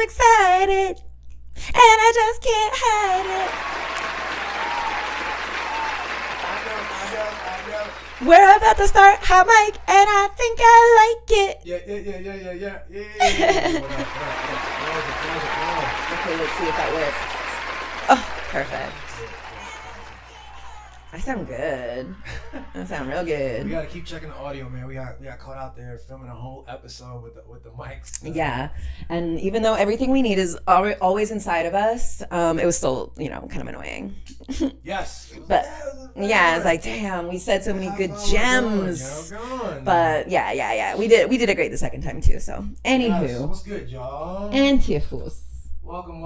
excited, and I just can't hide it. We're about to start Hot Mic, and I think I like it. Yeah. Okay, let's see if that works. Oh, perfect. I sound good. I sound real good. We gotta keep checking the audio, man. We got caught out there filming a whole episode with the mics. Yeah, and even though everything we need is always inside of us, it was still, kind of annoying. Yes. But yeah, it's like, damn, we said so many good gems. But yeah, we did it great the second time too. So anywho, yes, what's good, y'all? Antifus. Welcome.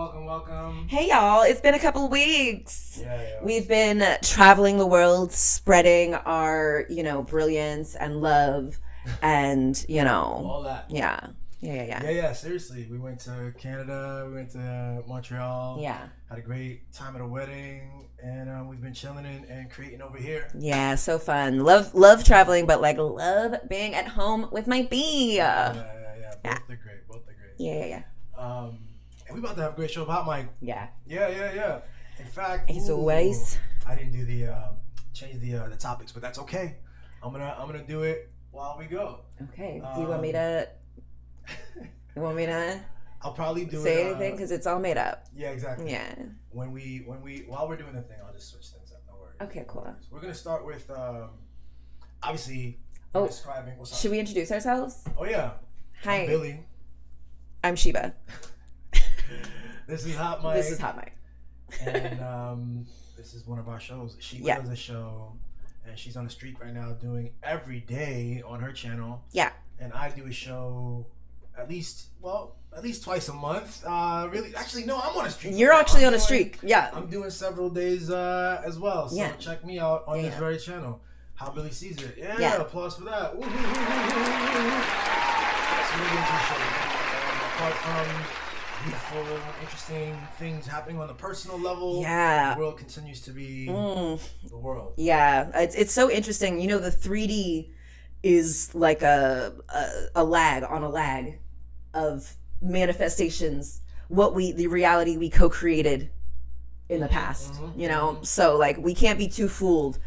Hey y'all, it's been a couple of weeks. Yeah. We've been traveling the world, spreading our, brilliance and love and, all that. Yeah. Yeah, seriously. We went to Canada, we went to Montreal. Yeah. Had a great time at a wedding, and we've been chilling and creating over here. Yeah, so fun. Love traveling, but love being at home with my bee. Yeah. Both are great. Yeah. And we about to have a great show of Hot Mic. Yeah. Yeah. In fact, as always, I didn't do the change the topics, but that's okay. I'm gonna do it while we go. Okay. Do you want me to? I'll probably do say it, anything because it's all made up. Yeah, exactly. Yeah. When we while we're doing the thing, I'll just switch things up. No worries. Okay, cool. We're gonna start with obviously describing. What's up? Should we introduce ourselves? Oh yeah. Hi. I'm Billy. I'm Sheba. This is Hot Mic. And this is one of our shows. She does a show, and she's on the streak right now doing every day on her channel. Yeah. And I do a show at least twice a month. Really, actually, no, I'm on a streak. You're actually on a streak. Yeah. I'm doing several days as well. So check me out on this very channel. How Billy Sees It. Yeah. Applause for that. It's really interesting. Apart from beautiful, interesting things happening on the personal level, the world continues to be the world. Yeah, it's so interesting. The 3D is like a lag of manifestations, the reality we co-created in the past. So we can't be too fooled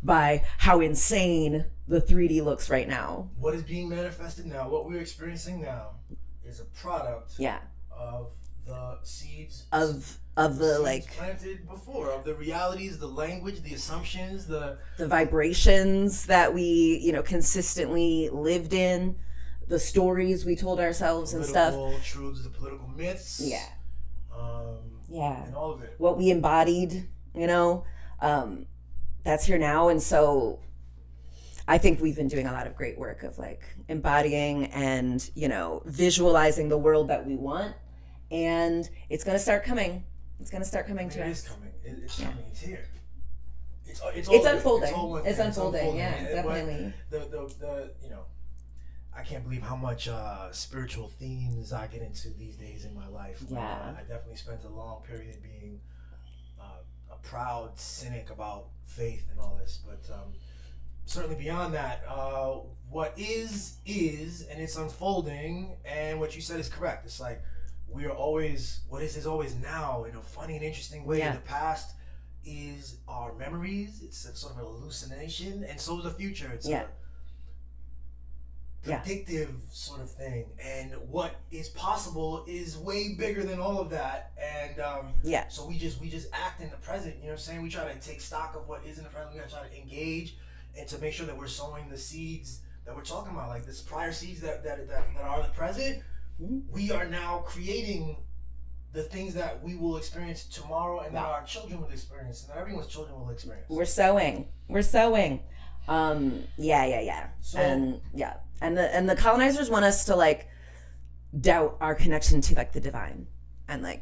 by how insane the 3D looks right now. What is being manifested now, what we're experiencing now, is a product of the seeds of the planted before, of the realities, the language, the assumptions, the vibrations that we consistently lived in, the stories we told ourselves and stuff, truths, the political myths, and all of it, what we embodied, that's here now. And so I think we've been doing a lot of great work of embodying and visualizing the world that we want, and it's going to start coming. It's going to start coming to us. It is coming. It's coming. It's here. It's unfolding. It's unfolding. Yeah, definitely. The I can't believe how much spiritual themes I get into these days in my life. Yeah. I definitely spent a long period being a proud cynic about faith and all this, but certainly beyond that, what is, and it's unfolding, and what you said is correct. It's we are always, what is always now in a funny and interesting way. The past is our memories. It's a sort of an hallucination, and so is the future. It's a predictive sort of thing, and what is possible is way bigger than all of that. And so we just act in the present. You know what I'm saying? We try to take stock of what is in the present. We gotta try to engage and to make sure that we're sowing the seeds that we're talking about, this prior seeds that are the present. We are now creating the things that we will experience tomorrow, and that our children will experience, and that everyone's children will experience. We're sowing. Yeah. So, and the colonizers want us to doubt our connection to the divine, and of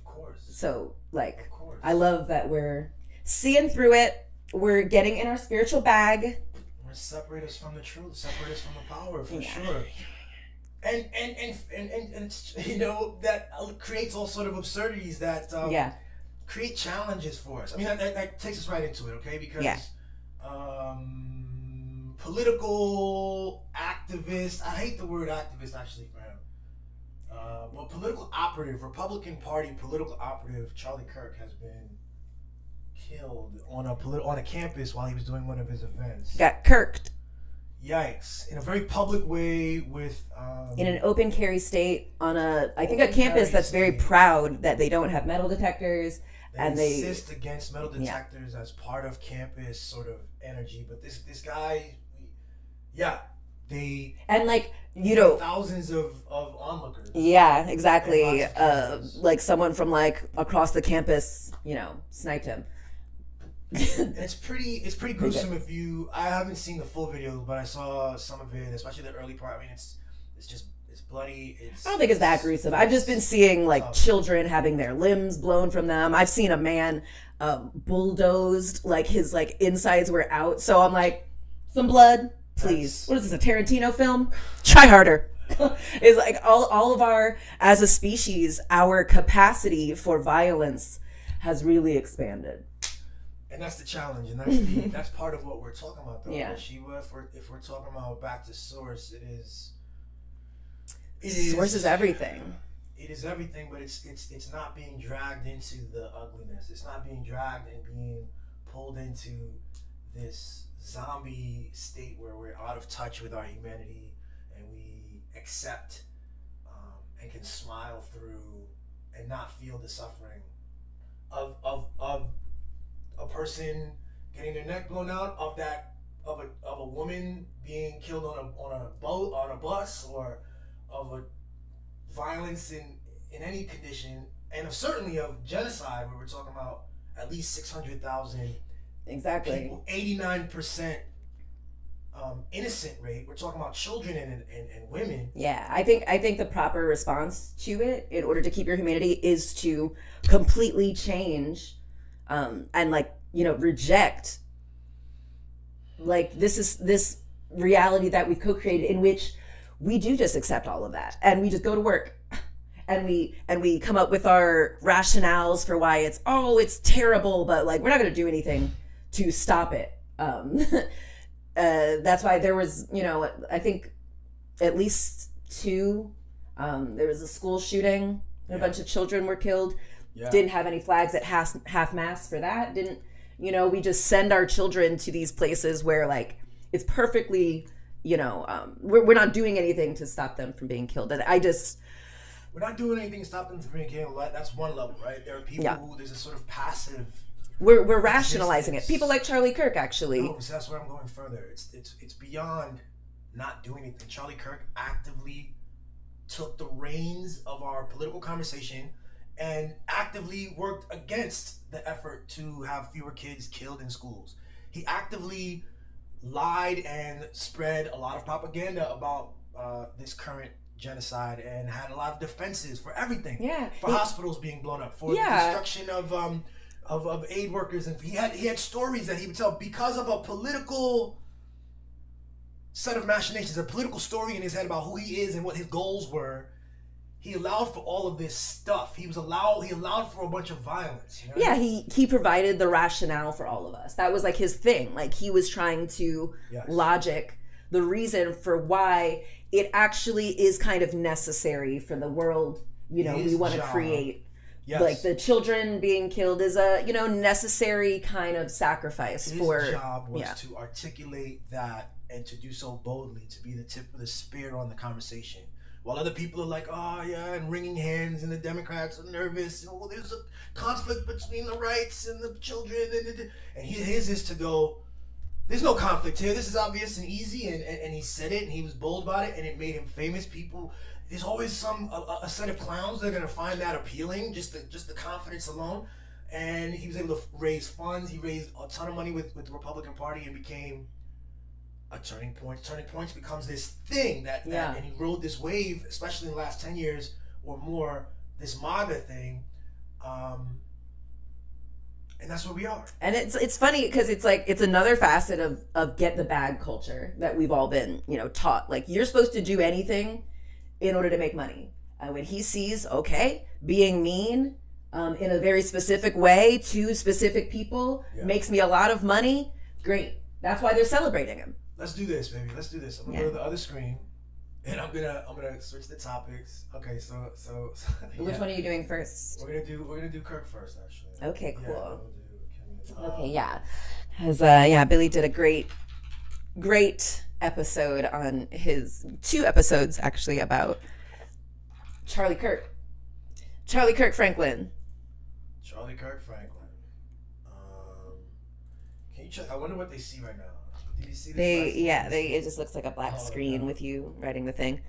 course. So of course. I love that we're seeing through it. We're getting in our spiritual bag. We're separate us from the truth, separate us from the power, for sure. And it's, that creates all sort of absurdities that create challenges for us. I mean, that takes us right into it, okay? Because political activist, I hate the word activist actually for him. But political operative, Republican Party political operative Charlie Kirk has been killed on a campus while he was doing one of his events. Got kirked. Yikes! In a very public way, with in an open carry state on a campus that's very proud that they don't have metal detectors, they insist against metal detectors as part of campus sort of energy. But this guy, they thousands of onlookers. Yeah, exactly. Like someone from like across the campus, sniped him. It's pretty gruesome. I haven't seen the full video, but I saw some of it, especially the early part. I mean, it's bloody. I don't think it's that gruesome. I've just been seeing like children having their limbs blown from them. I've seen a man bulldozed, like his like insides were out. So I'm like, some blood, please. What is this, a Tarantino film? Try harder. It's like all of our, as a species, our capacity for violence has really expanded. And that's the challenge, and that's part of what we're talking about, though. Yeah. Shiva, if we're talking about back to source, source is everything. It is everything, but it's not being dragged into the ugliness. It's not being dragged and being pulled into this zombie state where we're out of touch with our humanity and we accept and can smile through and not feel the suffering of a person getting their neck blown out, of a woman being killed on a bus, or of a violence in any condition, and certainly of genocide, where we're talking about at least 600,000 exactly people, 89% innocent rate. We're talking about children and women. Yeah, I think the proper response to it, in order to keep your humanity, is to completely change and reject this reality that we've co-created, in which we do just accept all of that and we just go to work and we come up with our rationales for why it's terrible, but like we're not going to do anything to stop it. That's why there was, I think at least two, there was a school shooting and a bunch of children were killed. Didn't have any flags at half mast for that. We just send our children to these places where like it's perfectly, we're not doing anything to stop them from being killed. And we're not doing anything to stop them from being killed. That's one level, right? There are people who there's a sort of passive. We're rationalizing it. People like Charlie Kirk, actually. No, so that's where I'm going further. It's beyond not doing anything. Charlie Kirk actively took the reins of our political conversation and actively worked against the effort to have fewer kids killed in schools. He actively lied and spread a lot of propaganda about this current genocide and had a lot of defenses for everything. Yeah. For hospitals being blown up, for the destruction of aid workers, and he had stories that he would tell because of a political set of machinations, a political story in his head about who he is and what his goals were. He allowed for all of this stuff. He allowed for a bunch of violence. Yeah, he provided the rationale for all of us. That was like his thing. Like he was trying to logic the reason for why it actually is kind of necessary for the world, we want to create. Yes. Like the children being killed is a, necessary kind of sacrifice. His job was to articulate that and to do so boldly, to be the tip of the spear on the conversation. While other people are like, oh yeah, and wringing hands, and the Democrats are nervous, and there's a conflict between the rights and the children, and his is to go, there's no conflict here, this is obvious and easy, and he said it, and he was bold about it, and it made him famous. People, there's always a set of clowns that are gonna find that appealing, just the confidence alone, and he was able to raise funds. He raised a ton of money with the Republican Party and became a turning point. Turning Points becomes this thing and he rode this wave, especially in the last 10 years or more, this MAGA thing, and that's where we are. And it's funny because it's like it's another facet of get the bag culture that we've all been taught. Like you're supposed to do anything in order to make money, and when he sees being mean in a very specific way to specific people makes me a lot of money, great. That's why they're celebrating him. Let's do this, baby. Let's do this. I'm going to go to the other screen. And I'm gonna switch the topics. Okay, so yeah. Which one are you doing first? We're gonna do Kirk first, actually. Okay, cool. Yeah, we'll do Kilmeade. Okay, yeah. Because Billy did a great episode on his 2 episodes actually about Charlie Kirk Franklin. Charlie Kirk Franklin. Can you check? I wonder what they see right now. Do you see this? It just looks like a black screen with you writing the thing. Okay.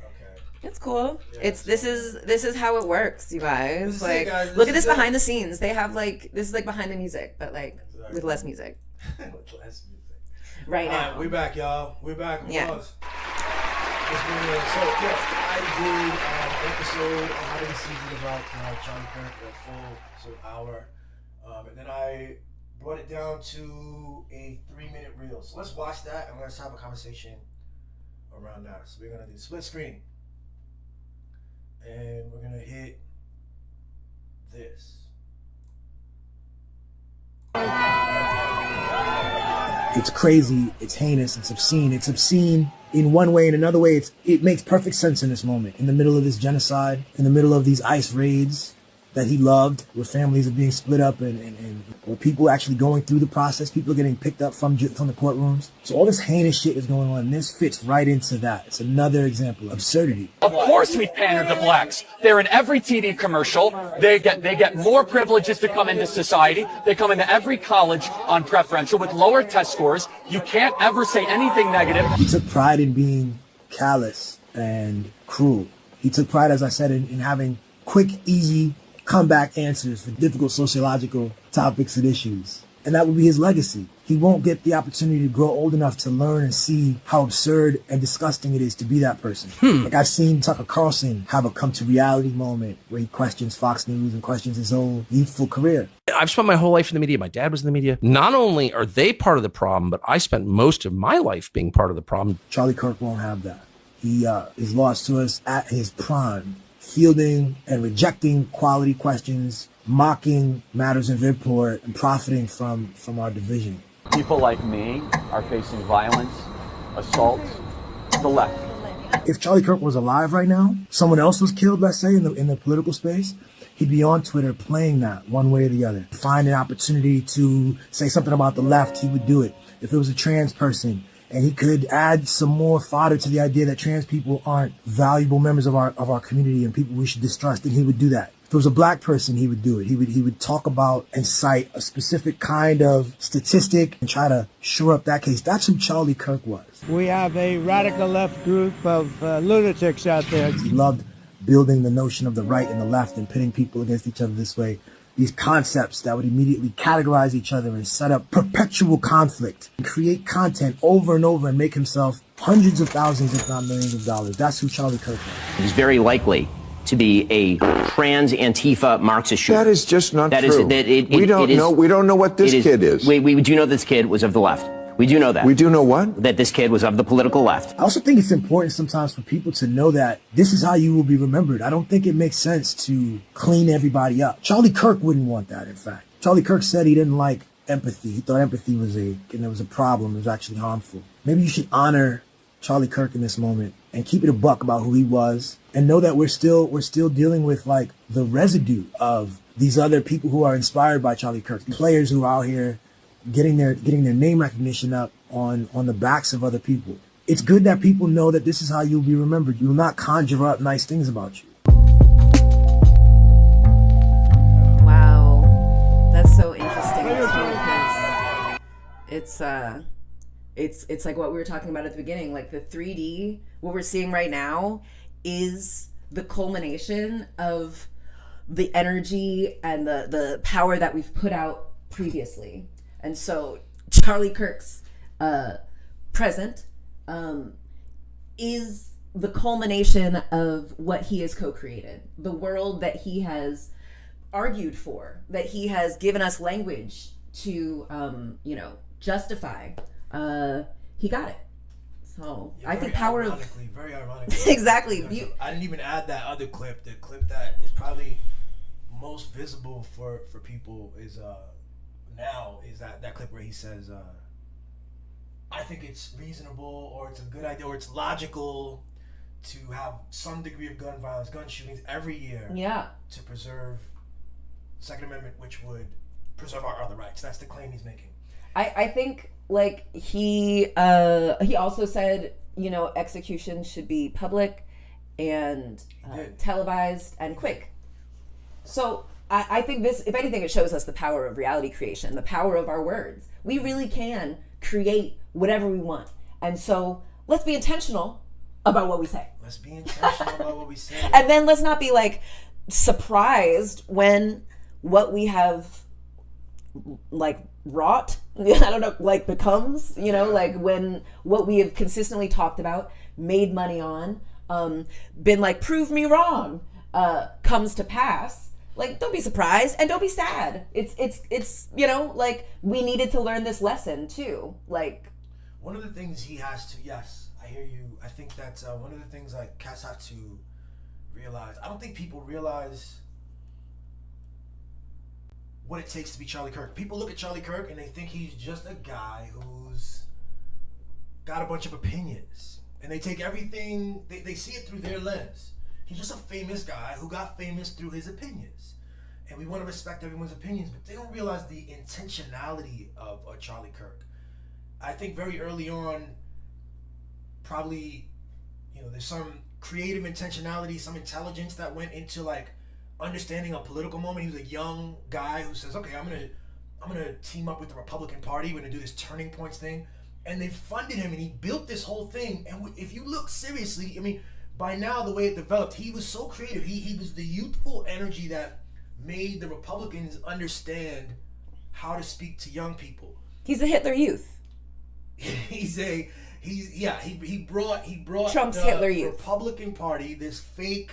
It's cool. Yeah, this is how it works, you guys. Like, guys, look at this behind the scenes. They have this is like behind the music, but like with less music. With less music. Right now. We're back, y'all. We're back. Yeah. I did an episode on how to season about Charlie Kirk, a full hour, and then I brought it down to a 3-minute reel. So let's watch that and let's have a conversation around that. So we're gonna do split screen, and we're gonna hit this. It's crazy, it's heinous, it's obscene. It's obscene in one way, in another way, it makes perfect sense in this moment. In the middle of this genocide, in the middle of these ICE raids that he loved, where families are being split up and where people are actually going through the process, people are getting picked up from the courtrooms. So all this heinous shit is going on, and this fits right into that. It's another example of absurdity. Of course we pander to blacks. They're in every TV commercial. They get more privileges to come into society. They come into every college on preferential with lower test scores. You can't ever say anything negative. He took pride in being callous and cruel. He took pride, as I said, in having quick, easy comeback answers for difficult sociological topics and issues. And that will be his legacy. He won't get the opportunity to grow old enough to learn and see how absurd and disgusting it is to be that person. Like, I've seen Tucker Carlson have a come to reality moment where he questions Fox News and questions his own youthful career. I've spent my whole life in the media. My dad was in the media. Not only are they part of the problem, but I spent most of my life being part of the problem. Charlie Kirk won't have that. He is lost to us at his prime, fielding and rejecting quality questions, mocking matters of import, and profiting from our division. People like me are facing violence, assault, the left. If Charlie Kirk was alive right now, someone else was killed, let's say, in the political space, he'd be on Twitter playing that one way or the other. Find an opportunity to say something about the left, he would do it. If it was a trans person, and he could add some more fodder to the idea that trans people aren't valuable members of our community and people we should distrust, then he would do that. If it was a black person, he would do it. He would talk about and cite a specific kind of statistic and try to shore up that case. That's who Charlie Kirk was. We have a radical left group of lunatics out there. He loved building the notion of the right and the left and pitting people against each other this way. These concepts that would immediately categorize each other and set up perpetual conflict and create content over and over and make himself hundreds of thousands, if not millions of dollars. That's who Charlie Kirk was. He's very likely to be a trans Antifa Marxist shooter. That is just not true. We don't know what this kid is. We do know this kid was of the left. We do know that. We do know what? That this kid was of the political left. I also think it's important sometimes for people to know that this is how you will be remembered. I don't think it makes sense to clean everybody up. Charlie Kirk wouldn't want that, in fact. Charlie Kirk said he didn't like empathy. He thought empathy was a problem. It was actually harmful. Maybe you should honor Charlie Kirk in this moment and keep it a buck about who he was, and know that we're still dealing with like the residue of these other people who are inspired by Charlie Kirk, players who are out here getting their name recognition up on the backs of other people. It's good that people know that this is how you'll be remembered. You will not conjure up nice things about you. Wow, that's so interesting because it's like what we were talking about at the beginning. Like the 3D, what we're seeing right now is the culmination of the energy and the power that we've put out previously. And so Charlie Kirk's present is the culmination of what he has co-created, the world that he has argued for, that he has given us language to, justify. He got it. So I think power of very ironically, exactly. I didn't even add that other clip. The clip that is probably most visible for people is now is that clip where he says, I think it's reasonable or it's a good idea or it's logical to have some degree of gun violence, gun shootings every year. Yeah. To preserve Second Amendment, which would preserve our other rights. That's the claim he's making. I think like he also said, you know, execution should be public and televised and quick. So I think this, if anything, it shows us the power of reality creation, the power of our words. We really can create whatever we want. And so let's be intentional about what we say. Let's be intentional about what we say. And then let's not be like surprised when what we have like wrought, I don't know, like becomes, you know, like when what we have consistently talked about, made money on, been like, prove me wrong, comes to pass. Like, don't be surprised and don't be sad. It's you know, like we needed to learn this lesson too. Like, one of the things he has to, yes, I hear you. I think that's one of the things like cats have to realize. I don't think people realize what it takes to be Charlie Kirk. People look at Charlie Kirk and they think he's just a guy who's got a bunch of opinions. And they take everything, they see it through their lens. He's just a famous guy who got famous through his opinions. And we want to respect everyone's opinions, but they don't realize the intentionality of Charlie Kirk. I think very early on, probably, you know, there's some creative intentionality, some intelligence that went into like understanding a political moment. He was a young guy who says, okay, I'm gonna team up with the Republican Party. We're gonna do this turning points thing. And they funded him and he built this whole thing. And if you look seriously, I mean, by now the way it developed, he was so creative. He was the youthful energy that made the Republicans understand how to speak to young people. He's the Hitler Youth. He brought Trump's the Hitler Youth. Republican Party, this fake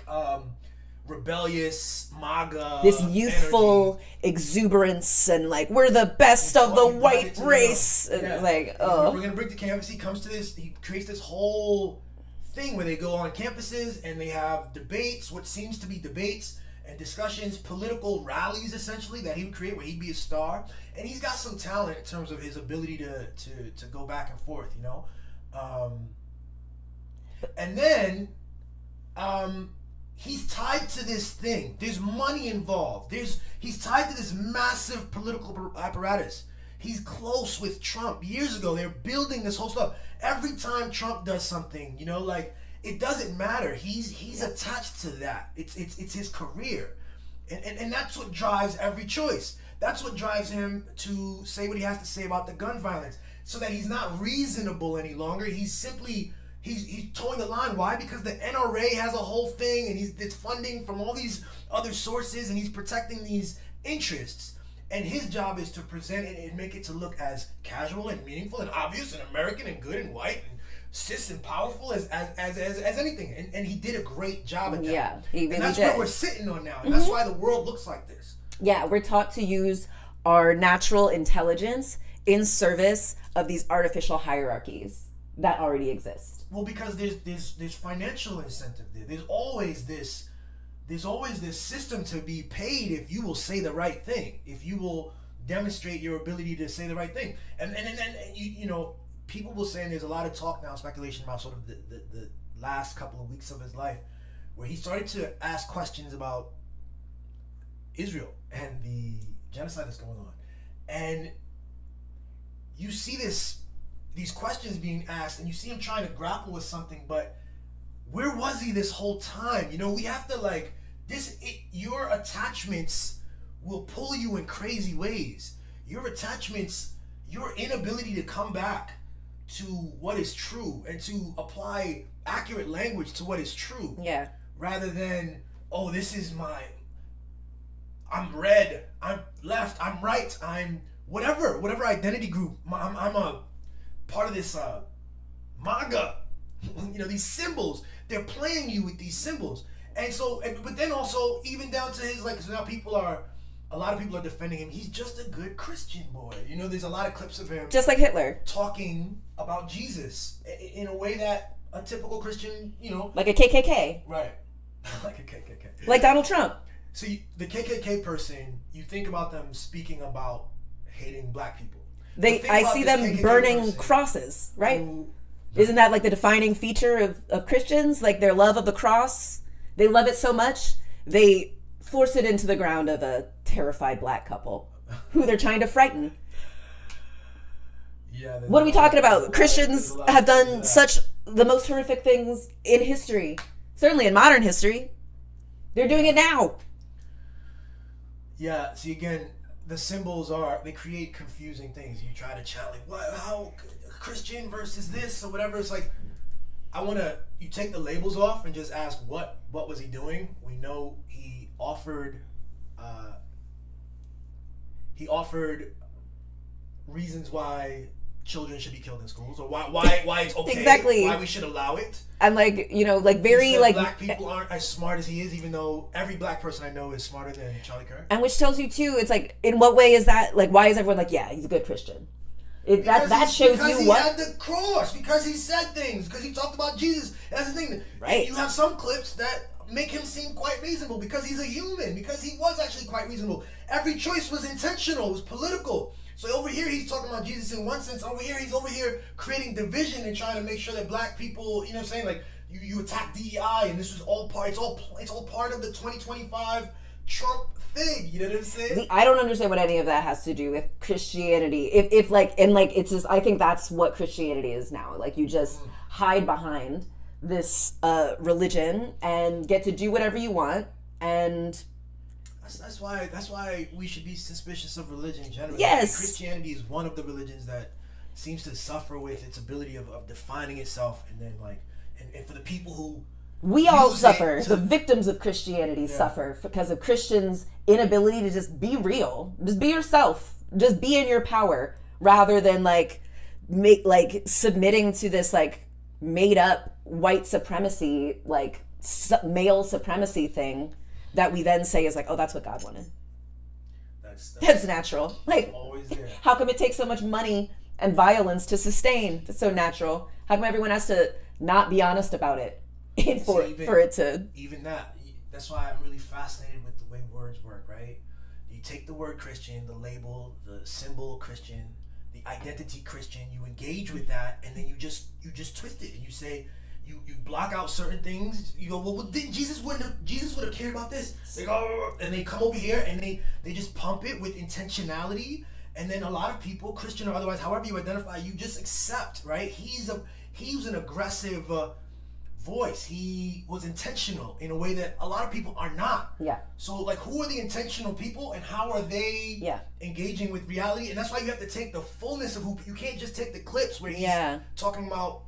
rebellious MAGA, this youthful energy. Exuberance and like we're the best of the white race. Yeah. Like, oh, we're gonna bring to campus. He comes to this. He creates this whole thing where they go on campuses and they have debates, what seems to be debates and discussions, political rallies essentially that he would create where he'd be a star. And he's got some talent in terms of his ability to go back and forth, you know. And then he's tied to this thing. There's money involved. He's tied to this massive political apparatus. He's close with Trump. Years ago, they're building this whole stuff. Every time Trump does something, you know, like it doesn't matter. He's attached to that. It's his career, and that's what drives every choice. That's what drives him to say what he has to say about the gun violence, so that he's not reasonable any longer. He's simply he's towing the line. Why? Because the NRA has a whole thing, and it's funding from all these other sources, and he's protecting these interests. And his job is to present it and make it to look as casual and meaningful and obvious and American and good and white and cis and powerful as anything. And he did a great job at that. Yeah, he really and that's did. where we're sitting on now. And that's why the world looks like this. Yeah, we're taught to use our natural intelligence in service of these artificial hierarchies that already exist. Well, because there's financial incentive there. There's always this system to be paid if you will say the right thing, if you will demonstrate your ability to say the right thing. And you know, people will say, and there's a lot of talk now, speculation about sort of the last couple of weeks of his life, where he started to ask questions about Israel and the genocide that's going on. And you see these questions being asked, and you see him trying to grapple with something, but where was he this whole time? You know, we have to your attachments will pull you in crazy ways. Your attachments, your inability to come back to what is true and to apply accurate language to what is true. Yeah. Rather than, oh, this is I'm red, I'm left, I'm right, I'm whatever identity group. I'm a part of this MAGA. You know, these symbols. They're playing you with these symbols. And so, but then also, even down to his, so now a lot of people are defending him. He's just a good Christian boy. You know, there's a lot of clips of him. Just like Hitler. Talking about Jesus in a way that a typical Christian, you know. Like a KKK. Right. Like a KKK. Like Donald Trump. So the KKK person, you think about them speaking about hating black people. I see them burning crosses, right? Who Isn't that like the defining feature of Christians? Like their love of the cross. They love it so much, they force it into the ground of a terrified black couple who they're trying to frighten. Yeah. What are we talking about? Christians have done such the most horrific things in history. Certainly in modern history. They're doing it now. Yeah, see again, the symbols they create confusing things. You try to challenge, how Christian versus this or whatever. It's like, you take the labels off and just ask what was he doing? We know he offered reasons why children should be killed in schools, or why it's okay, exactly, why we should allow it. And black people aren't as smart as he is, even though every black person I know is smarter than Charlie Kirk. And which tells you too, it's like, in what way is that, like, why is everyone like, yeah, he's a good Christian? That shows you what? Because he had the cross, because he said things, because he talked about Jesus. That's the thing. Right. And you have some clips that make him seem quite reasonable because he's a human, because he was actually quite reasonable. Every choice was intentional, it was political. So over here he's talking about Jesus in one sense. He's over here creating division and trying to make sure that black people, you know what I'm saying, like you attack DEI, and this was all part. It's all part of the 2025 Trump thing. You know what I'm saying? I don't understand what any of that has to do with Christianity. It's just, I think that's what Christianity is now. Like, you just hide behind this religion and get to do whatever you want, and that's why we should be suspicious of religion generally. Yes. Christianity is one of the religions that seems to suffer with its ability of defining itself, and then and for the people who we all suffer. The victims of Christianity suffer because of Christians' inability to just be real, just be yourself, just be in your power, rather than submitting to this made up white supremacy, male supremacy thing that we then say is oh, that's what God wanted. That's natural. Always there. How come it takes so much money and violence to sustain? It's so natural. How come everyone has to not be honest about it for it to? Even that. That's why I'm really fascinated with the way words work, right? You take the word Christian, the label, the symbol Christian, the identity Christian, you engage with that, and then you just twist it, and you say, you block out certain things. You go, well, Jesus would have cared about this. They go, and they come over here and they just pump it with intentionality. And then a lot of people, Christian or otherwise, however you identify, you just accept, right? He was an aggressive voice. He was intentional in a way that a lot of people are not. Yeah. So who are the intentional people, and how are they engaging with reality? And that's why you have to take the fullness of who. You can't just take the clips where he's talking about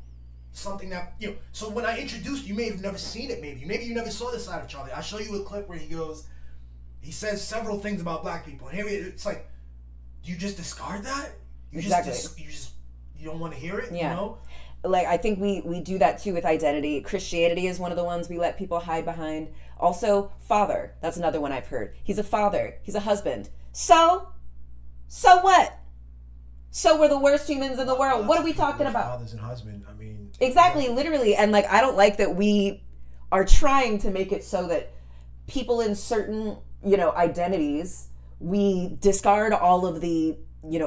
something that, so when I introduced, you may have never seen it, maybe you never saw this side of Charlie. I show you a clip where he says several things about black people, and here it's do you just discard that? You don't want to hear it, you know? I think we do that too with identity. Christianity is one of the ones we let people hide behind. Also, father, that's another one I've heard. He's a father, he's a husband. So what? So we're the worst humans in the world. What are we talking about? Fathers and husbands. I mean, exactly, literally. And I don't like that we are trying to make it so that people in certain, identities, we discard all of the,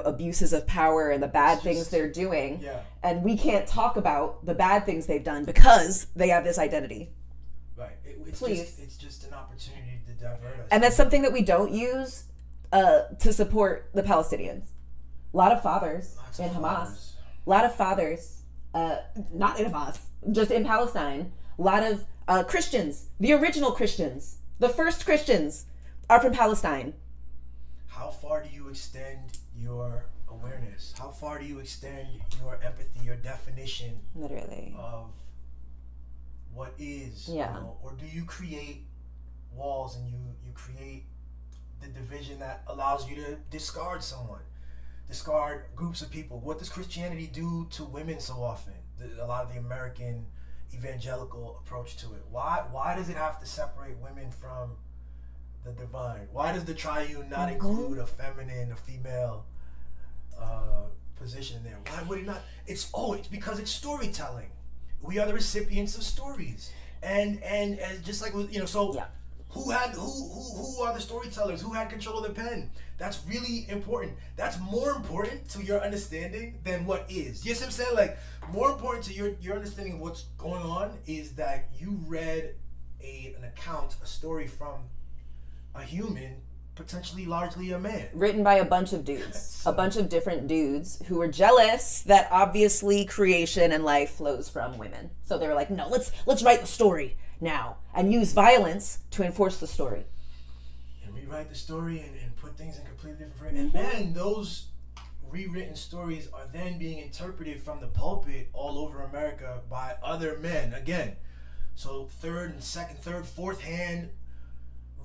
abuses of power and the bad things they're doing. Yeah. And we can't talk about the bad things they've done because they have this identity. Right. It's just an opportunity to divert us. And that's something that we don't use to support the Palestinians. A lot of fathers in Hamas. A lot of fathers, not in Hamas, just in Palestine. A lot of Christians, the original Christians, the first Christians are from Palestine. How far do you extend your awareness? How far do you extend your empathy, your definition literally of what is? Yeah. Or do you create walls and you create the division that allows you to discard someone? Discard groups of people. What does Christianity do to women so often? A lot of the American evangelical approach to it. Why does it have to separate women from the divine? Why does the triune not include a feminine, a female position in there? Why would it not? It's because it's storytelling. We are the recipients of stories, and just like Who are the storytellers? Who had control of the pen? That's really important. That's more important to your understanding than what is. You see what I'm saying? Like, more important to your understanding of what's going on is that you read an account, a story from a human, potentially largely a man. Written by a bunch of dudes. A bunch of different dudes who were jealous that obviously creation and life flows from women. So they were like, no, let's write the story now and use violence to enforce the story. And rewrite the story and put things in completely different. And then those rewritten stories are then being interpreted from the pulpit all over America by other men. Again, so third, fourth hand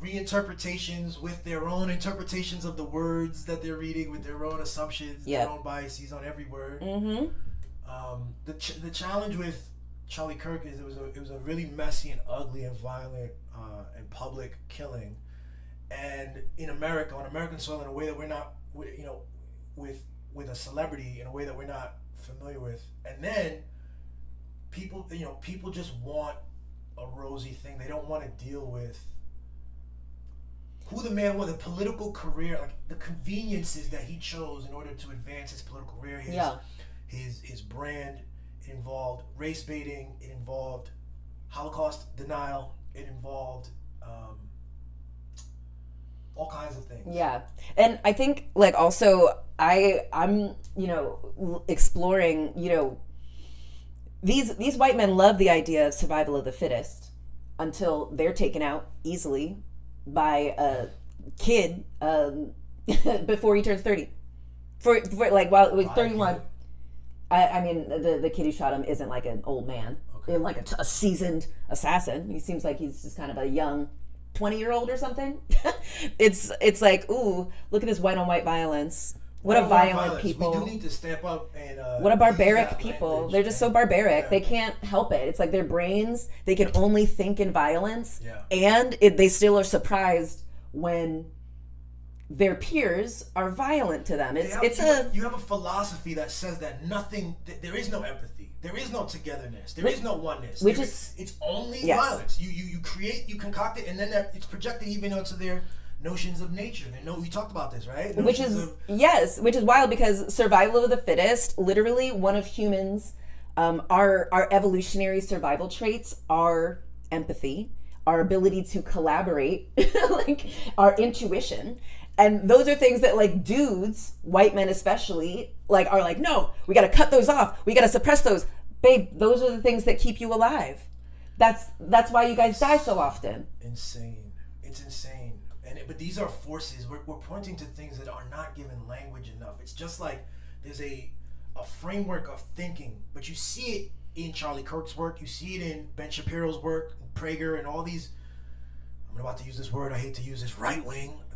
reinterpretations with their own interpretations of the words that they're reading, with their own assumptions, their own biases on every word. Mm-hmm. The challenge with Charlie Kirk is it was a really messy and ugly and violent and public killing, and in America, on American soil, in a way that we're not, with a celebrity in a way that we're not familiar with, and then people just want a rosy thing. They don't want to deal with who the man was, the political career, like the conveniences that he chose in order to advance his political career, his brand. It involved race baiting. It involved Holocaust denial. It involved all kinds of things. Yeah, and I think like also I'm exploring these white men love the idea of survival of the fittest until they're taken out easily by a kid before he turns 30. For like while it was 31. I mean, the kid who shot him isn't like an old man, like a seasoned assassin. He seems like he's just kind of a young 20-year-old or something. It's like, ooh, look at this white on white violence. What a violent people. We do need to step up and what a barbaric people. They're just so barbaric. They can't help it. It's like their brains, they can only think in violence. Yeah. And they still are surprised when their peers are violent to them. You have a philosophy that says that there is no empathy, there is no togetherness, there is no oneness. It's only violence. You create, you concoct it, and then it's projected even onto their notions of nature. We talked about this, right? Which is wild, because survival of the fittest, literally one of humans, our evolutionary survival traits are empathy, our ability to collaborate, like our intuition. And those are things that like dudes, white men especially, like are like, no, we got to cut those off. We got to suppress those. Babe, those are the things that keep you alive. That's why you guys die so often. Insane. It's insane. But these are forces. We're pointing to things that are not given language enough. It's just like there's a framework of thinking, but you see it in Charlie Kirk's work. You see it in Ben Shapiro's work, Prager, and all these, I'm about to use this word, I hate to use this,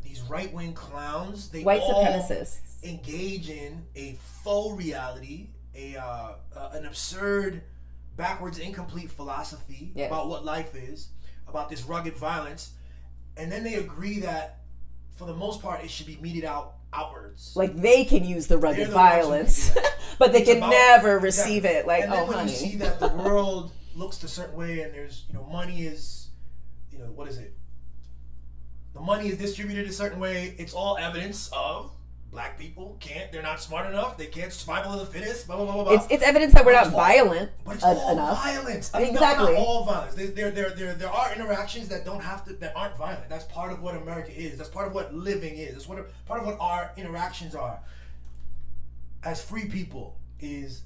these right-wing clowns, they white all supremacists engage in a faux reality, an absurd, backwards, incomplete philosophy about what life is, about this rugged violence, and then they agree that for the most part it should be meted out outwards. Like they can use the rugged violence, but they can never receive it. Like, and then when honey. you see that the world looks a certain way, and there's money is, what is it? The money is distributed a certain way. It's all evidence of black people they're not smart enough. They can't survival of the fittest. Blah blah blah blah. It's evidence that we're not violent but it's all enough. Violence. Exactly. Not all violence. There are interactions that aren't violent. That's part of what America is. That's part of what living is. That's part of what our interactions are. As free people is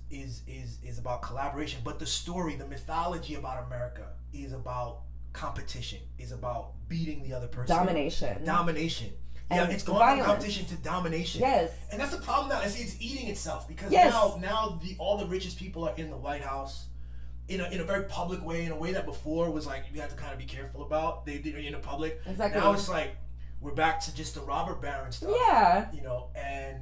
about collaboration. But the story, the mythology about America is about competition, is about beating the other person. Domination. Yeah, it's going from competition to domination. Yes. And that's the problem now. I see it's eating itself, because now all the richest people are in the White House in a very public way, in a way that before was like you had to kind of be careful about. They did it in the public. Exactly. Now it's like we're back to just the robber baron stuff. Yeah. And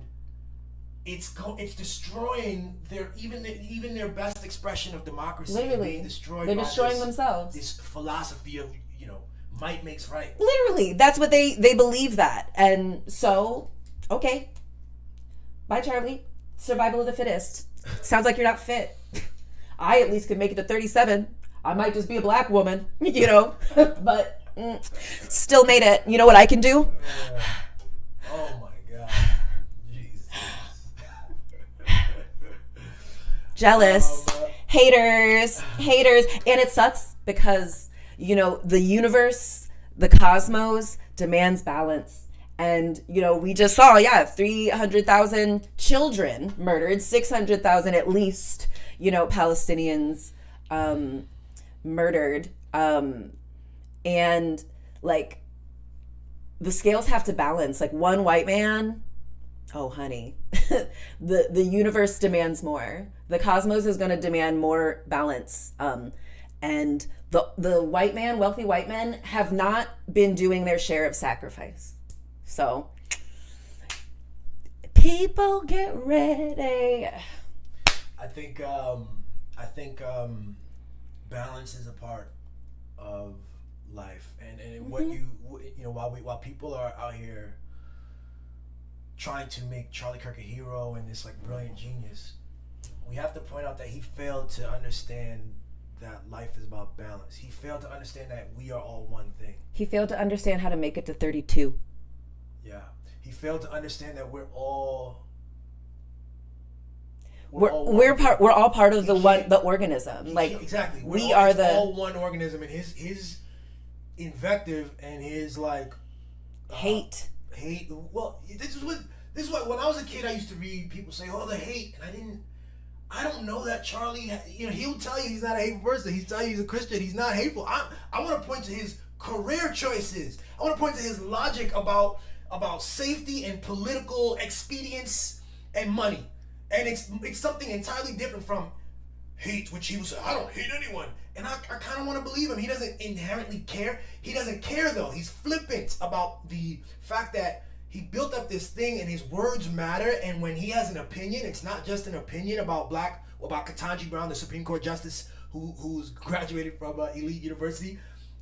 it's destroying even their best expression of democracy. Literally, being destroyed. They're destroying themselves. This philosophy of might makes right. Literally, that's what they believe that, and so okay. Bye, Charlie. Survival of the fittest. Sounds like you're not fit. I at least could make it to 37. I might just be a black woman, but Still made it. You know what I can do? Oh my God. Jesus. Jealous. Haters. And it sucks because, you know, the universe, the cosmos demands balance. And, you know, we just saw, 300,000 children murdered, 600,000 at least, you know, Palestinians murdered. And, like, the scales have to balance. Like, one white man, oh, honey, the universe demands more. The cosmos is going to demand more balance. And the white man, wealthy white men, have not been doing their share of sacrifice. So, people get ready. I think balance is a part of life, and what you know, while people are out here trying to make Charlie Kirk a hero and this like brilliant genius, we have to point out that he failed to understand that life is about balance. He failed to understand that we are all one thing. He failed to understand how to make it to 32. Yeah, he failed to understand that we're all part of the organism. Like, exactly, we are all one organism, and his invective and his like hate. Well, this is what when I was a kid I used to read people say, "Oh, the hate," and I don't know that Charlie. You know, he'll tell you he's not a hateful person. He's telling you he's a Christian. He's not hateful. I want to point to his career choices. I want to point to his logic about safety and political expedience and money. And it's something entirely different from hate, which he was saying, I don't hate anyone. And I kind of want to believe him. He doesn't inherently care. He doesn't care, though. He's flippant about the fact that he built up this thing and his words matter. And when he has an opinion, it's not just an opinion about Ketanji Brown, the Supreme Court Justice who's graduated from elite university.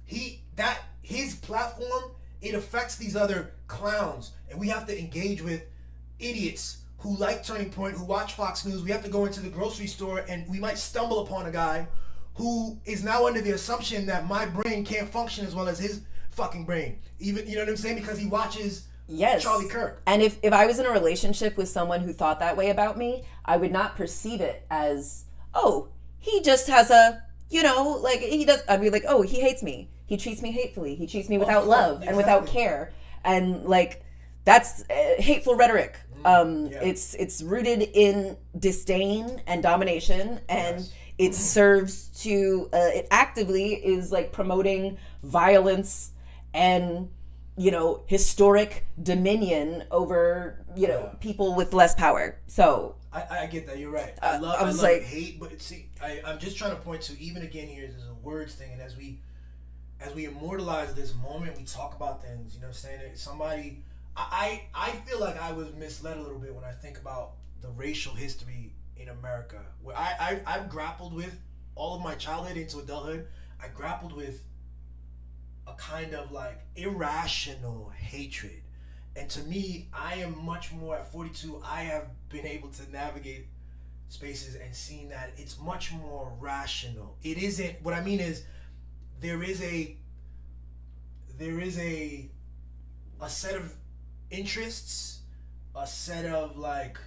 His platform, it affects these other clowns. And we have to engage with idiots who like Turning Point, who watch Fox News. We have to go into the grocery store and we might stumble upon a guy who is now under the assumption that my brain can't function as well as his fucking brain. Even, you know what I'm saying? Because he watches Charlie Kirk. And if I was in a relationship with someone who thought that way about me, I would not perceive it as, oh, he just has a, you know, like he does. I'd be like, oh, he hates me. He treats me hatefully. He treats me without love and without care. And like, that's hateful rhetoric. It's rooted in disdain and domination, and it serves to it actively is like promoting violence and, you know, historic dominion over, you know, people with less power. So I get that. You're right. I love hate, but see, I'm just trying to point to, even again here, there's a words thing, and as we immortalize this moment, we talk about things, you know, saying that somebody. I feel like I was misled a little bit when I think about the racial history in America. Where I've grappled with all of my childhood into adulthood. I grappled with a kind of like irrational hatred. And to me, I am much more, at 42, I have been able to navigate spaces and seen that it's much more rational. It isn't, what I mean is, there is a set of interests, a set of like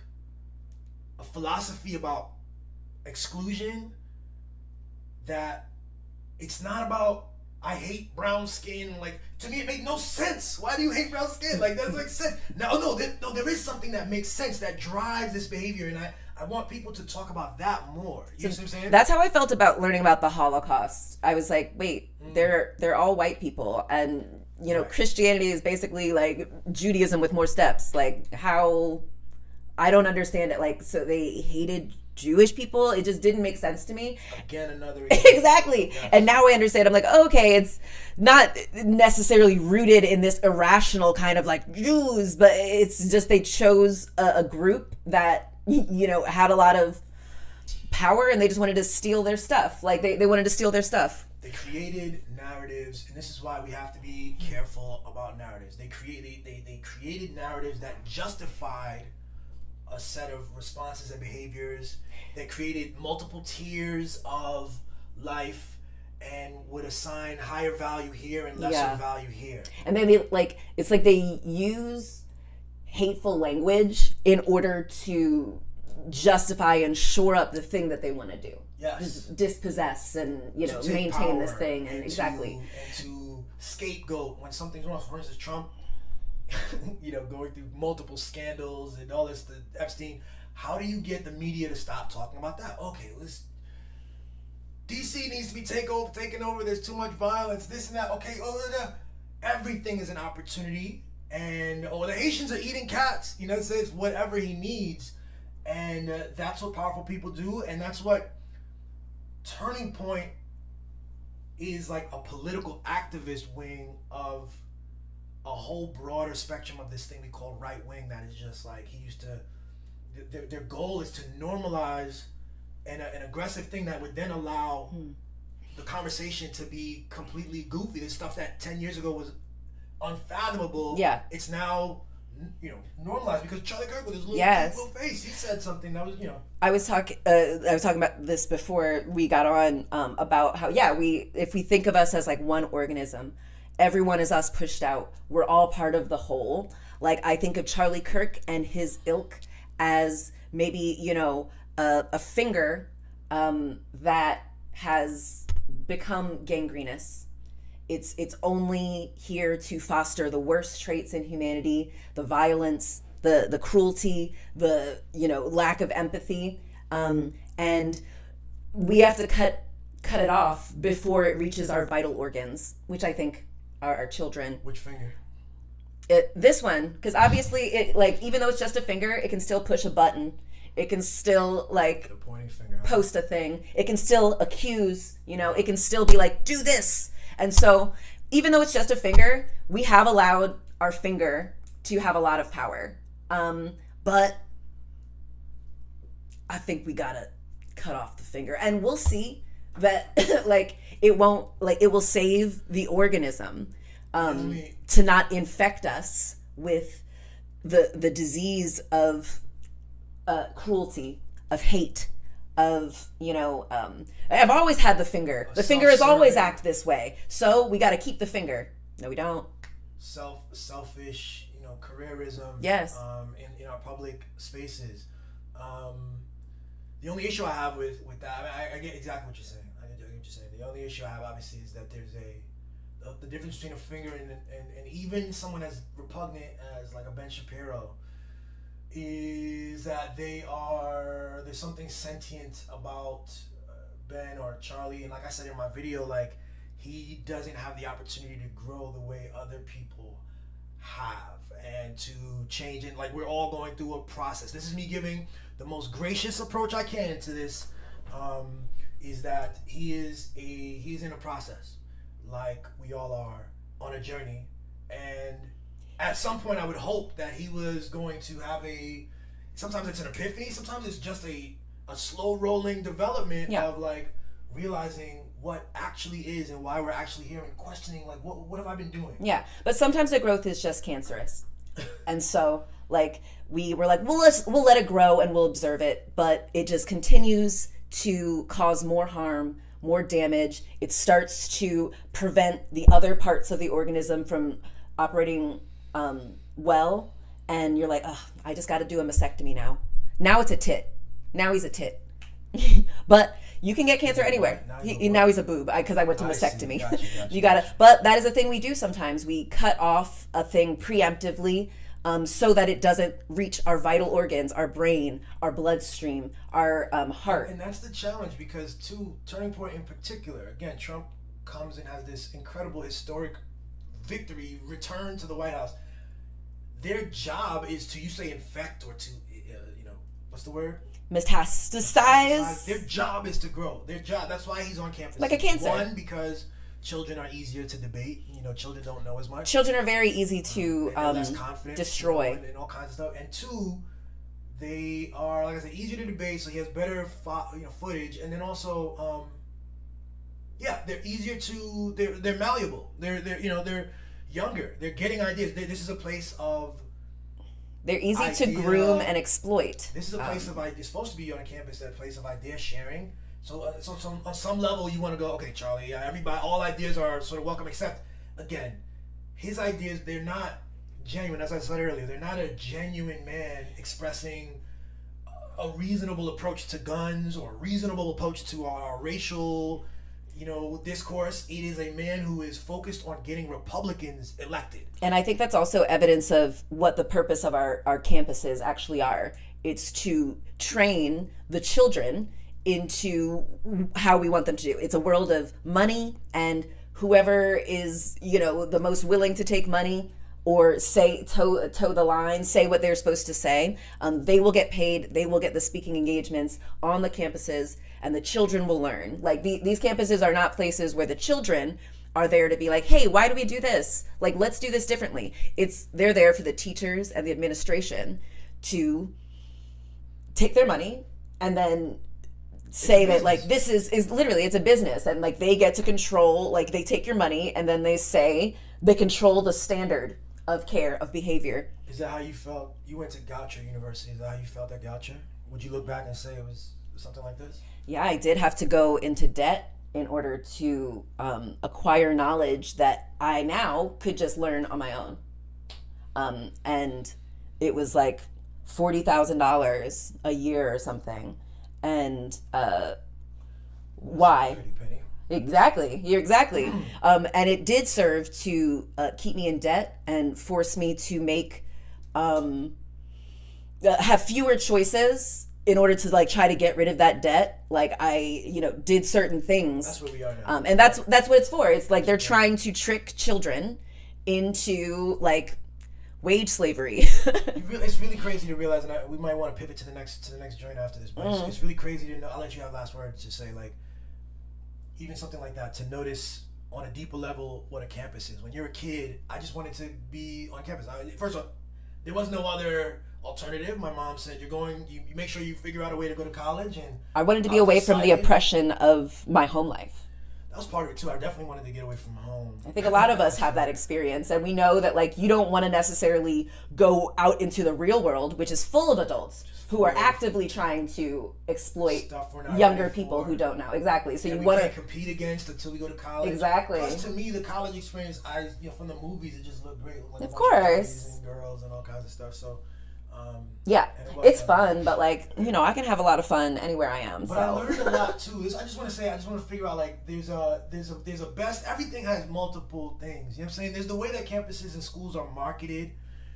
a philosophy about exclusion, that it's not about I hate brown skin. Like, to me it made no sense. Why do you hate brown skin? Like, that doesn't make sense. No, there is something that makes sense, that drives this behavior, and I want people to talk about that more. You know what I'm saying? That's how I felt about learning about the Holocaust. I was like, wait, they're all white people, and you know, Christianity is basically like Judaism with more steps. Like, how, I don't understand it. Like, so they hated Jewish people. It just didn't make sense to me. Again, another exactly. Yes. And now I understand. I'm like, okay, it's not necessarily rooted in this irrational kind of like Jews, but it's just they chose a group that, you know, had a lot of power, and they just wanted to steal their stuff. Like, they wanted to steal their stuff. They created narratives, and this is why we have to be careful about narratives. They created narratives that justified a set of responses and behaviors. That created multiple tiers of life, and would assign higher value here and lesser value here. And then it's like they use hateful language in order to justify and shore up the thing that they want to do. Yes. Just dispossess and, maintain this thing. And exactly. And to scapegoat when something's wrong. For instance, Trump, going through multiple scandals and all this, the Epstein. How do you get the media to stop talking about that? Okay, DC needs to be taken over. There's too much violence, this and that. Okay, everything is an opportunity. And the Haitians are eating cats. Says whatever he needs. And that's what powerful people do. And that's what Turning Point is, like a political activist wing of a whole broader spectrum of this thing we call right wing. That is just like their goal is to normalize an aggressive thing that would then allow the conversation to be completely goofy. This stuff that 10 years ago was unfathomable. Yeah, it's now normalized because Charlie Kirk with his little face, he said something that was I was talking about this before we got on about how if we think of us as like one organism, everyone is us pushed out. We're all part of the whole. Like I think of Charlie Kirk and his ilk as maybe a finger that has become gangrenous. It's only here to foster the worst traits in humanity, the violence, the cruelty, the lack of empathy, and we have to cut it off before it reaches our vital organs, which I think are our children. Which finger? This one, because obviously it even though it's just a finger, it can still push a button. It can still the pointing finger. Post a thing. It can still accuse. It can still be like, do this. And so, even though it's just a finger, we have allowed our finger to have a lot of power. But I think we gotta cut off the finger, and we'll see that it won't it will save the organism to not infect us with the disease of cruelty, of hate, of I've always had the finger. The finger has always acted this way, so we got to keep the finger. No, we don't. Selfish, careerism. Yes. In our public spaces. The only issue I have with that, I get exactly what you're saying. I get what you're saying. The only issue I have, obviously, is that there's the difference between a finger and even someone as repugnant as like a Ben Shapiro. Is that there's something sentient about Ben or Charlie, and like I said in my video, he doesn't have the opportunity to grow the way other people have and to change it. We're all going through a process. This is me giving the most gracious approach I can to this. Is that he's in a process, like we all are on a journey, and at some point, I would hope that he was going to have sometimes it's an epiphany, sometimes it's just a slow rolling development of realizing what actually is and why we're actually here and questioning what have I been doing? Yeah, but sometimes the growth is just cancerous. And so we were we'll let it grow and we'll observe it, but it just continues to cause more harm, more damage. It starts to prevent the other parts of the organism from operating well, and you're like, oh, I just got to do a mastectomy now. Now it's a tit. Now he's a tit. But you can get cancer anywhere. Now he's a boob because I went to mastectomy. Gotcha. You gotta. But that is a thing we do sometimes. We cut off a thing preemptively so that it doesn't reach our vital organs, our brain, our bloodstream, our heart. And that's the challenge, because Turning Point in particular, again, Trump comes and has this incredible historic victory, return to the White House. Their job is to, infect or to, what's the word? Metastasize. Their job is to grow. That's why he's on campus. Like a cancer. One, because children are easier to debate. Children don't know as much. Children are very easy to less confident, destroy. And all kinds of stuff. And two, they are, like I said, easier to debate, so he has better footage. And then also, they're easier to, they're malleable. They're younger. They're getting ideas. This is a place of They're easy to groom and exploit. This is a place of, it's supposed to be on a campus, a place of idea sharing So on some level, you want to go, okay, Charlie, everybody, all ideas are sort of welcome, except, again, his ideas, they're not genuine. As I said earlier, they're not a genuine man expressing a reasonable approach to guns or a reasonable approach to our racial, discourse. It is a man who is focused on getting Republicans elected. And I think that's also evidence of what the purpose of our campuses actually are. It's to train the children into how we want them to do. It's a world of money, and whoever is, the most willing to take money or toe the line, say what they're supposed to say, they will get paid, they will get the speaking engagements on the campuses, and the children will learn. Like, these campuses are not places where the children are there to be like, hey, why do we do this? Like, let's do this differently. They're there for the teachers and the administration to take their money and then say that, like, this is literally, it's a business, and like they get to control, like they take your money and then they say they control the standard of care, of behavior. Is that how you felt? You went to Goucher University. Is that how you felt at Goucher? Would you look back and say it was something like this? Yeah, I did have to go into debt in order to acquire knowledge that I now could just learn on my own. And it was like $40,000 a year or something. And why? Exactly. You're exactly. And it did serve to keep me in debt and force me to make have fewer choices in order to like try to get rid of that debt. Like I, did certain things. That's where we are now. And that's what it's for. It's like they're trying to trick children into like wage slavery. It's really crazy to realize, and we might want to pivot to the next joint after this, but it's really crazy to know. I'll let you have last words to say, like, even something like that, to notice on a deeper level what a campus is. When you're a kid, I just wanted to be on campus. First of all, there was no other alternative. My mom said, you make sure you figure out a way to go to college, and I wanted to be away from the oppression of my home life. That was part of it too. I definitely wanted to get away from home. I think a lot of us have that experience, and we know that like you don't want to necessarily go out into the real world, which is full of adults who are actively trying to exploit younger people who don't know. Exactly. So you want to compete against until we go to college. Exactly. Plus, to me, the college experience, from the movies, it just looked great. Like of course. And girls and all kinds of stuff. So. Yeah, it's fun, but like, I can have a lot of fun anywhere I am. But I learned a lot too. I just want to figure out, like, there's a best. Everything has multiple things. You know what I'm saying? There's the way that campuses and schools are marketed.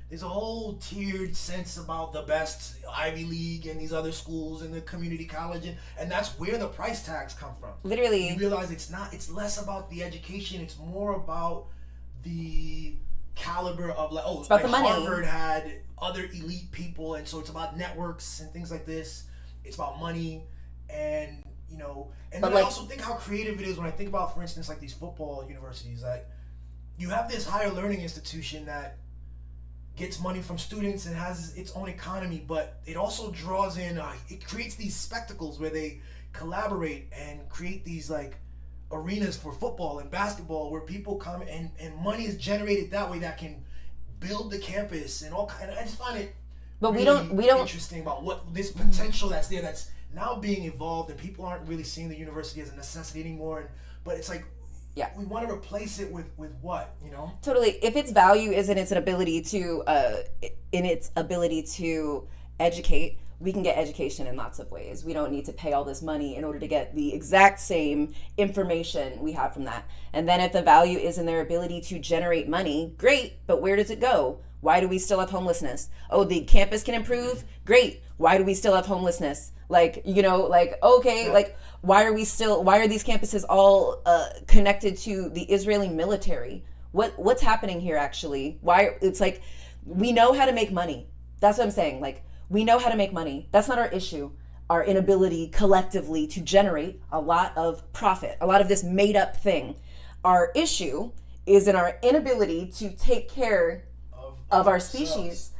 There's a whole tiered sense about the best Ivy League and these other schools and the community college, and that's where the price tags come from. Literally, you realize it's less about the education. It's more about the caliber of it's about the money. Harvard had other elite people, and so it's about networks and things like this. It's about money, and and then I also think how creative it is when I think about, for instance, like these football universities. Like, you have this higher learning institution that gets money from students and has its own economy, but it also draws in it creates these spectacles where they collaborate and create these like arenas for football and basketball where people come and money is generated that way that can build the campus and all kind. I just find it but really we don't interesting about what this potential that's there that's now being evolved, and people aren't really seeing the university as a necessity anymore, but it's like, yeah, we want to replace it with what, Totally. If its value is in its ability to educate, we can get education in lots of ways. We don't need to pay all this money in order to get the exact same information we have from that. And then if the value is in their ability to generate money, great, but where does it go? Why do we still have homelessness? Oh, the campus can improve? Great. Why do we still have homelessness? Like, okay, like, why are these campuses all connected to the Israeli military? What's happening here, actually? Why? It's like, we know how to make money. That's what I'm saying. Like, we know how to make money. That's not our issue. Our inability collectively to generate a lot of profit, a lot of this made up thing. Our issue is in our inability to take care of our species,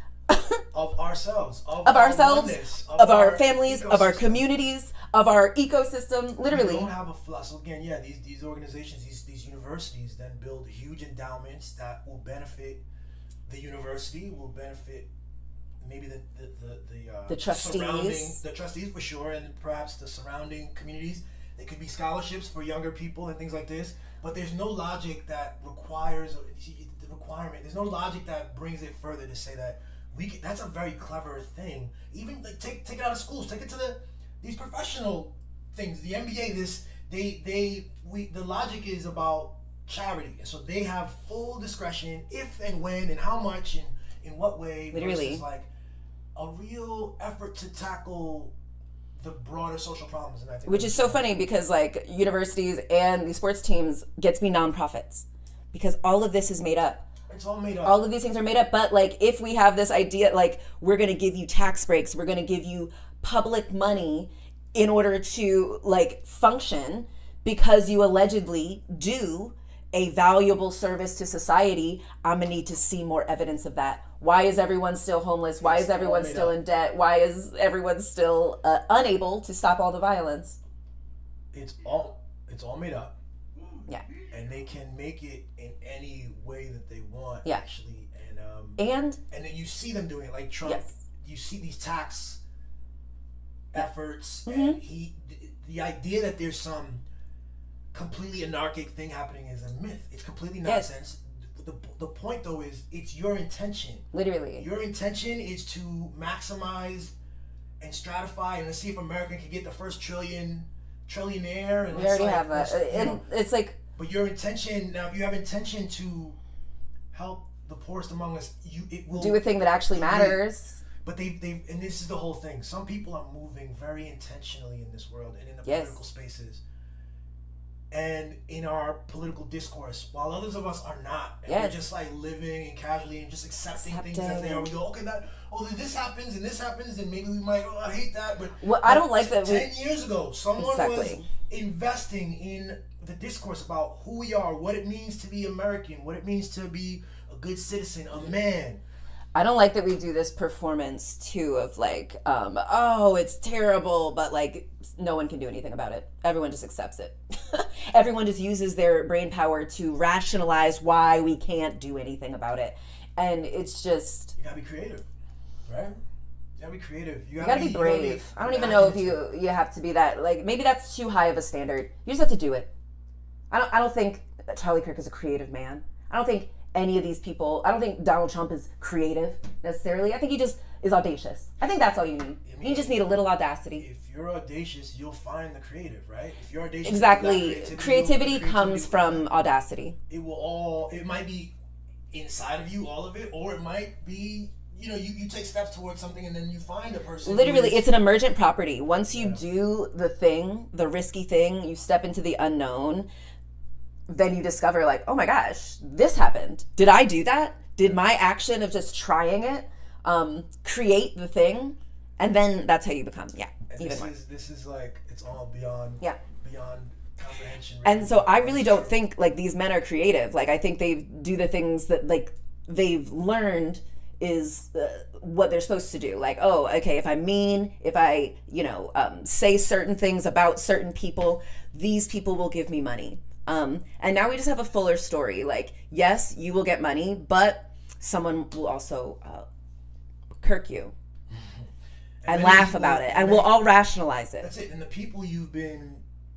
of ourselves, of our families, of our communities, of our ecosystem. Literally, we don't have a so again, yeah. These organizations, these universities, then build huge endowments that will benefit the university, will benefit maybe the trustees, the trustees for sure, and perhaps the surrounding communities. They could be scholarships for younger people and things like this. But there's no logic that requires the requirement. There's no logic that brings it further to say that that's a very clever thing. Even like take it out of schools. Take it to these professional things. The NBA. The logic is about charity, and so they have full discretion if and when and how much and in what way. Literally, versus like a real effort to tackle the broader social problems. And I think which is so funny because like universities and these sports teams get to be nonprofits because all of this is made up. It's all made up. All of these things are made up. But like if we have this idea, like we're going to give you tax breaks, we're going to give you public money in order to like function because you allegedly do a valuable service to society, I'm going to need to see more evidence of that. Why is everyone still homeless? Why is everyone still in debt? Why is everyone still unable to stop all the violence? It's all made up. Yeah. And they can make it in any way that they want, yeah. actually. And then you see them doing it, like Trump. Yes. You see these tax efforts, mm-hmm. and the idea that there's some completely anarchic thing happening is a myth. It's completely nonsense. Yes. The point though is it's your intention. Literally. Your intention is to maximize and stratify and let's see if America can get the first trillionaire. And we already have that. It's like. But your intention now, if you have intention to help the poorest among us, it will do a thing that actually matters. But they and this is the whole thing. Some people are moving very intentionally in this world and in the political spaces. And in our political discourse, while others of us are not, and we're just like living and casually and just accepting things as they are. We go, okay, this happens and maybe we might, I hate that, but I don't like that. 10 years ago, someone was investing in the discourse about who we are, what it means to be American, what it means to be a good citizen, a man. I don't like that we do this performance too of like, oh, it's terrible, but like no one can do anything about it. Everyone just accepts it. Everyone just uses their brain power to rationalize why we can't do anything about it. And it's just... You gotta be creative, right? You gotta be creative. You gotta be brave. I don't even know if you have to be that, like, maybe that's too high of a standard. You just have to do it. I don't think that Charlie Kirk is a creative man. I don't think any of these people, I don't think Donald Trump is creative necessarily. I think he just is audacious. I think that's all you need. You just need a little audacity. If you're audacious, you'll find the creative, right? If you're audacious, exactly. Creativity comes from audacity. It might be inside of you, all of it, or it might be, you take steps towards something and then you find a person. Literally, it's an emergent property. Once you do the thing, the risky thing, you step into the unknown, then you discover like, oh my gosh, this happened. Did I do that? Did my action of just trying it create the thing? And then that's how you become, even more. This is like, it's all beyond comprehension. And so I really don't think like these men are creative. Like I think they do the things that like they've learned is what they're supposed to do. Like, oh, okay, if I'm mean, if I, say certain things about certain people, these people will give me money. And now we just have a fuller story. Like, yes, you will get money, but someone will also Kirk you and laugh about it, and we'll all rationalize it. That's it. And the people you've been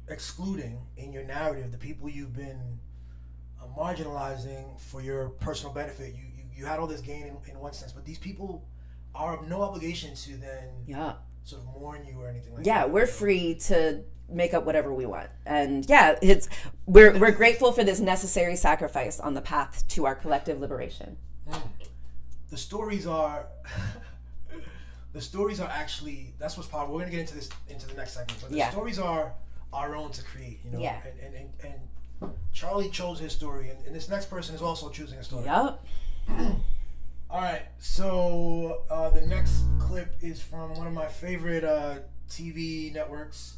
excluding in your narrative, the people you've been marginalizing for your personal benefit, you had all this gain in one sense, but these people are of no obligation to then sort of mourn you or anything like that. Yeah, we're free to make up whatever we want. And we're grateful for this necessary sacrifice on the path to our collective liberation. The stories are actually, that's what's powerful. We're gonna get into the next segment, but the stories are our own to create, and Charlie chose his story, and this next person is also choosing a story. Yep. All right, so the next clip is from one of my favorite TV networks,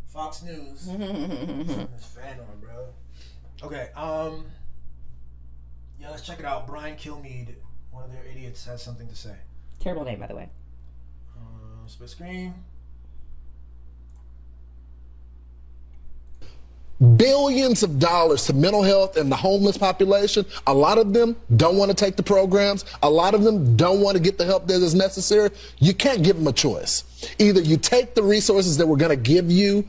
Fox News. This fan on, bro. Okay, let's check it out. Brian Kilmeade, one of their idiots, has something to say. Terrible name, by the way. Split screen. Billions of dollars to mental health and the homeless population. A lot of them don't want to take the programs. A lot of them don't want to get the help that is necessary. You can't give them a choice. Either you take the resources that we're going to give you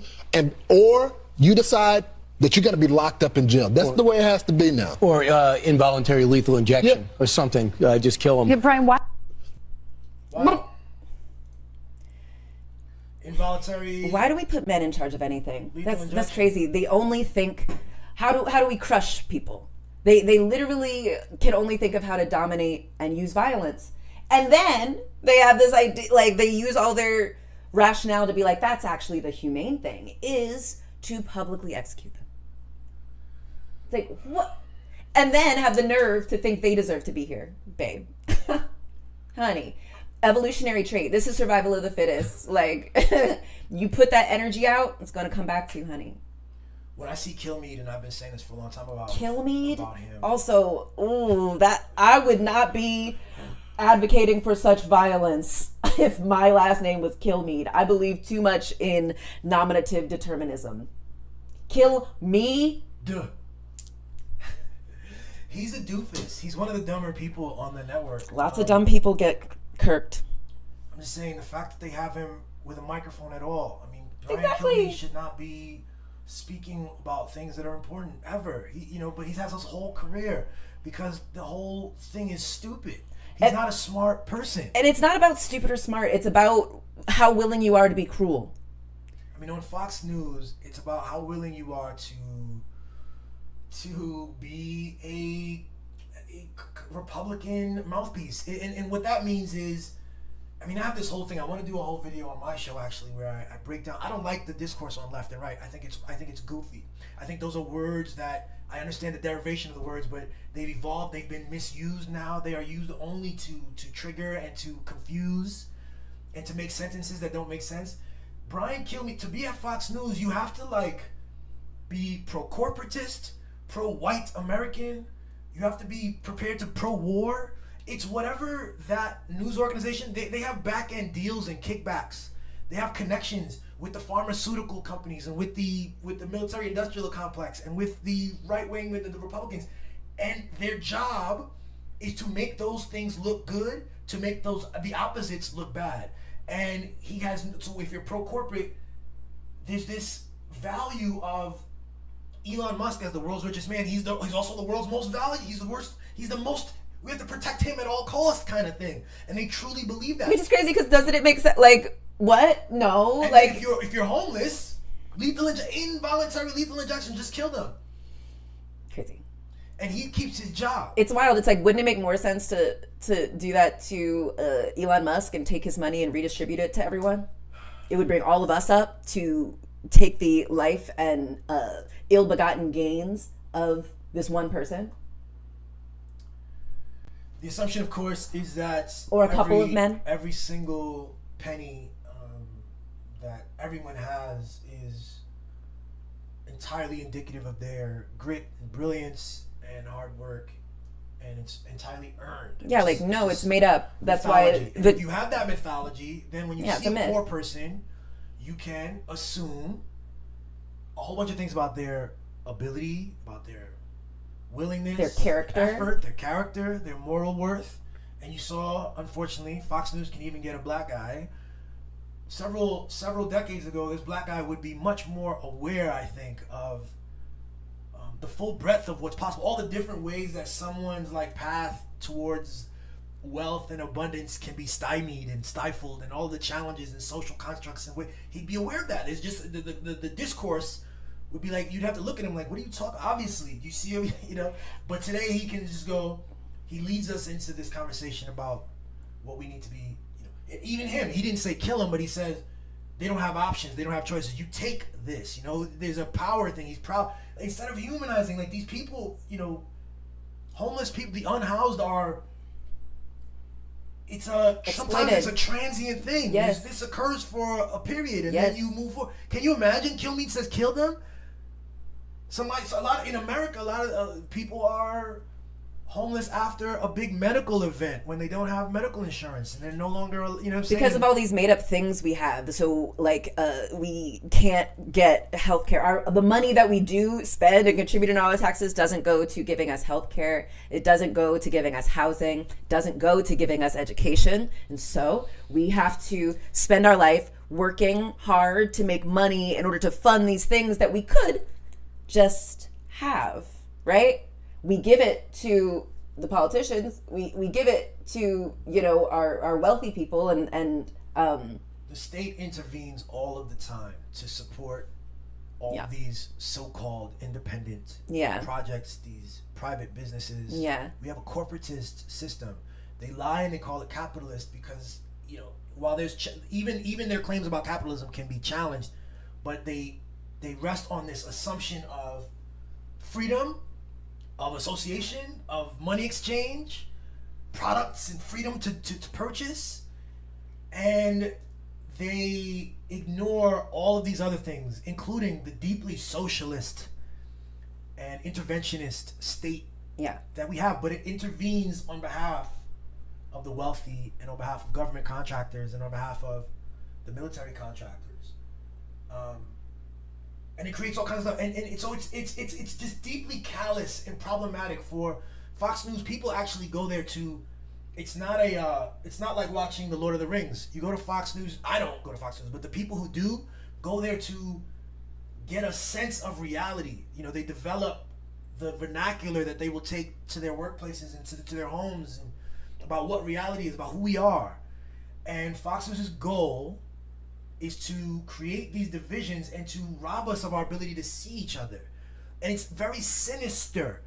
or you decide that you're going to be locked up in jail. That's the way it has to be now. Or involuntary lethal injection or something. Just kill them. Yeah, Brian, why? Wow. Involuntary. Why do we put men in charge of anything? That's crazy. They only think, how do we crush people? They literally can only think of how to dominate and use violence. And then they have this idea, like they use all their rationale to be like, that's actually the humane thing, is to publicly execute them. It's like, what? And then have the nerve to think they deserve to be here. Babe. Honey. Evolutionary trait. This is survival of the fittest. Like, you put that energy out, it's going to come back to you, honey. When I see Kilmeade, and I've been saying this for a long time about Kilmeade, him. Also, that I would not be advocating for such violence if my last name was Kilmeade. I believe too much in nominative determinism. Kill me. Duh. He's a doofus. He's one of the dumber people on the network. Lots of dumb people get kirked. I'm just saying the fact that they have him with a microphone at all. I mean, Brian Exactly. Kilmeade should not be speaking about things that are important ever. But he has his whole career because the whole thing is stupid. He's not a smart person. And it's not about stupid or smart. It's about how willing you are to be cruel. I mean, on Fox News, it's about how willing you are to be a Republican mouthpiece. And what that means is, I mean, I have this whole thing. I want to do a whole video on my show actually where I break down. I don't like the discourse on left and right. I think it's goofy. I think those are words that I understand the derivation of the words, but they've evolved. They've been misused now. They are used only to trigger and to confuse and to make sentences that don't make sense. Brian Kilmeade, to be at Fox News, you have to be pro-corporatist, pro-white American. You have to be prepared to pro-war. It's whatever that news organization, they have back-end deals and kickbacks. They have connections with the pharmaceutical companies and with the military-industrial complex and with the right-wing, with the Republicans. And their job is to make those things look good, to make the opposites look bad. And so if you're pro-corporate, there's this value of Elon Musk as the world's richest man. He's also the world's most valued. He's the worst. He's the most. We have to protect him at all costs, kind of thing. And they truly believe that. Which is crazy because doesn't it make sense? Like, what? No. And if you're homeless, involuntary lethal injection, just kill them. Crazy. And he keeps his job. It's wild. It's like, wouldn't it make more sense to do that to Elon Musk and take his money and redistribute it to everyone? It would bring all of us up to take the life and ill-begotten gains of this one person. The assumption, of course, is that or a couple of men. Every single penny that everyone has is entirely indicative of their grit and brilliance and hard work, and it's entirely earned. Yeah, it's made up. That's why. If you have that mythology, then when you see a poor person, you can assume a whole bunch of things about their ability, about their willingness, their character, effort, their character, their moral worth. And you saw, unfortunately, Fox News can even get a black guy. Several decades ago, this black guy would be much more aware, I think, of the full breadth of what's possible, all the different ways that someone's path towards wealth and abundance can be stymied and stifled, and all the challenges and social constructs, and he'd be aware of that. It's just the discourse would be you'd have to look at him what are you talking? Obviously, you see him, But today he can just go. He leads us into this conversation about what we need to be. Even him, he didn't say kill him, but he says they don't have options, they don't have choices. You take this. There's a power thing. He's proud. Instead of humanizing these people, homeless people, the unhoused are. Sometimes it's a transient thing. Yes. This occurs for a period, and then you move forward. Can you imagine? Kilmeade says kill them. In America, a lot of people are homeless after a big medical event when they don't have medical insurance and they're no longer, because of all these made up things we have. So we can't get healthcare. The money that we do spend and contribute in all our taxes doesn't go to giving us healthcare. It doesn't go to giving us housing. Doesn't go to giving us education. And so we have to spend our life working hard to make money in order to fund these things that we could just have, right? We give it to the politicians, we give it to, you know, our wealthy people, and the state intervenes all of the time to support all these so-called independent projects, these private businesses. We have a corporatist system. They lie and they call it capitalist because, you know, while there's even their claims about capitalism can be challenged, but they rest on this assumption of freedom, of association, of money exchange, products, and freedom to purchase, and they ignore all of these other things, including the deeply socialist and interventionist state that we have, but it intervenes on behalf of the wealthy and on behalf of government contractors and on behalf of the military contractors, and it creates all kinds of stuff. And so it's just deeply callous and problematic for Fox News. People actually go there to. It's not like watching The Lord of the Rings. You go to Fox News. I don't go to Fox News, but the people who do go there to get a sense of reality. You know, they develop the vernacular that they will take to their workplaces and to their homes, and about what reality is, about who we are. And Fox News' goal is to create these divisions and to rob us of our ability to see each other. And it's very sinister.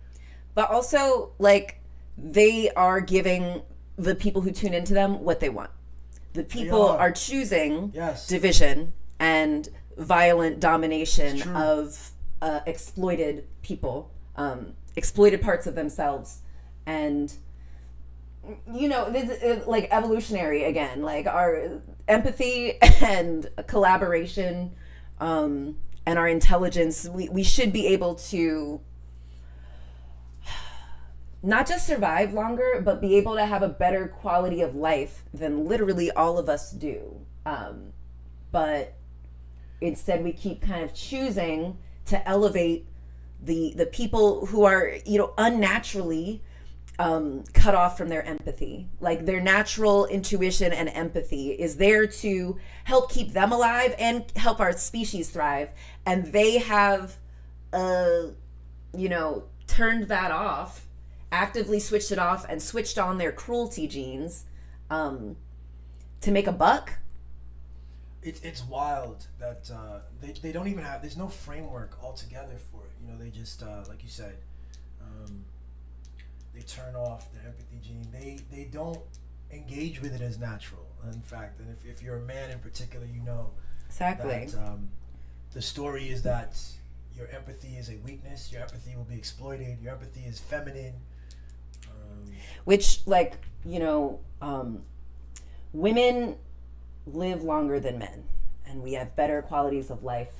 But also, like, they are giving the people who tune into them what they want. The people are choosing division and violent domination of exploited people, exploited parts of themselves. And, you know, this is like evolutionary again, like our empathy and collaboration and our intelligence. We should be able to not just survive longer, but be able to have a better quality of life than literally all of us do. But instead we keep kind of choosing to elevate the people who are, you know, unnaturally cut off from their empathy. Like, their natural intuition and empathy is there to help keep them alive and help our species thrive. And they have, you know, turned that off, actively switched it off, and switched on their cruelty genes to make a buck. It's wild that they don't even have, there's no framework altogether for it. You know, they just, like you said, they turn off the empathy gene. They don't engage with it as natural. In fact, and if you're a man in particular, you know exactly that the story is that your empathy is a weakness. Your empathy will be exploited. Your empathy is feminine. Which, like, you know, women live longer than men, and we have better qualities of life.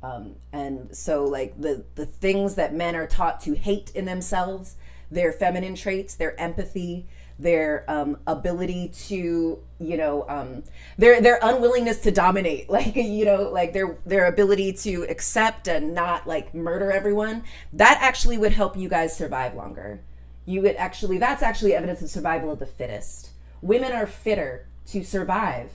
And so, like, the things that men are taught to hate in themselves, their feminine traits, their empathy, their ability to, you know, their unwillingness to dominate, like, you know, like their ability to accept and not, like, murder everyone, that actually would help you guys survive longer. You would actually, that's actually evidence of survival of the fittest. Women are fitter to survive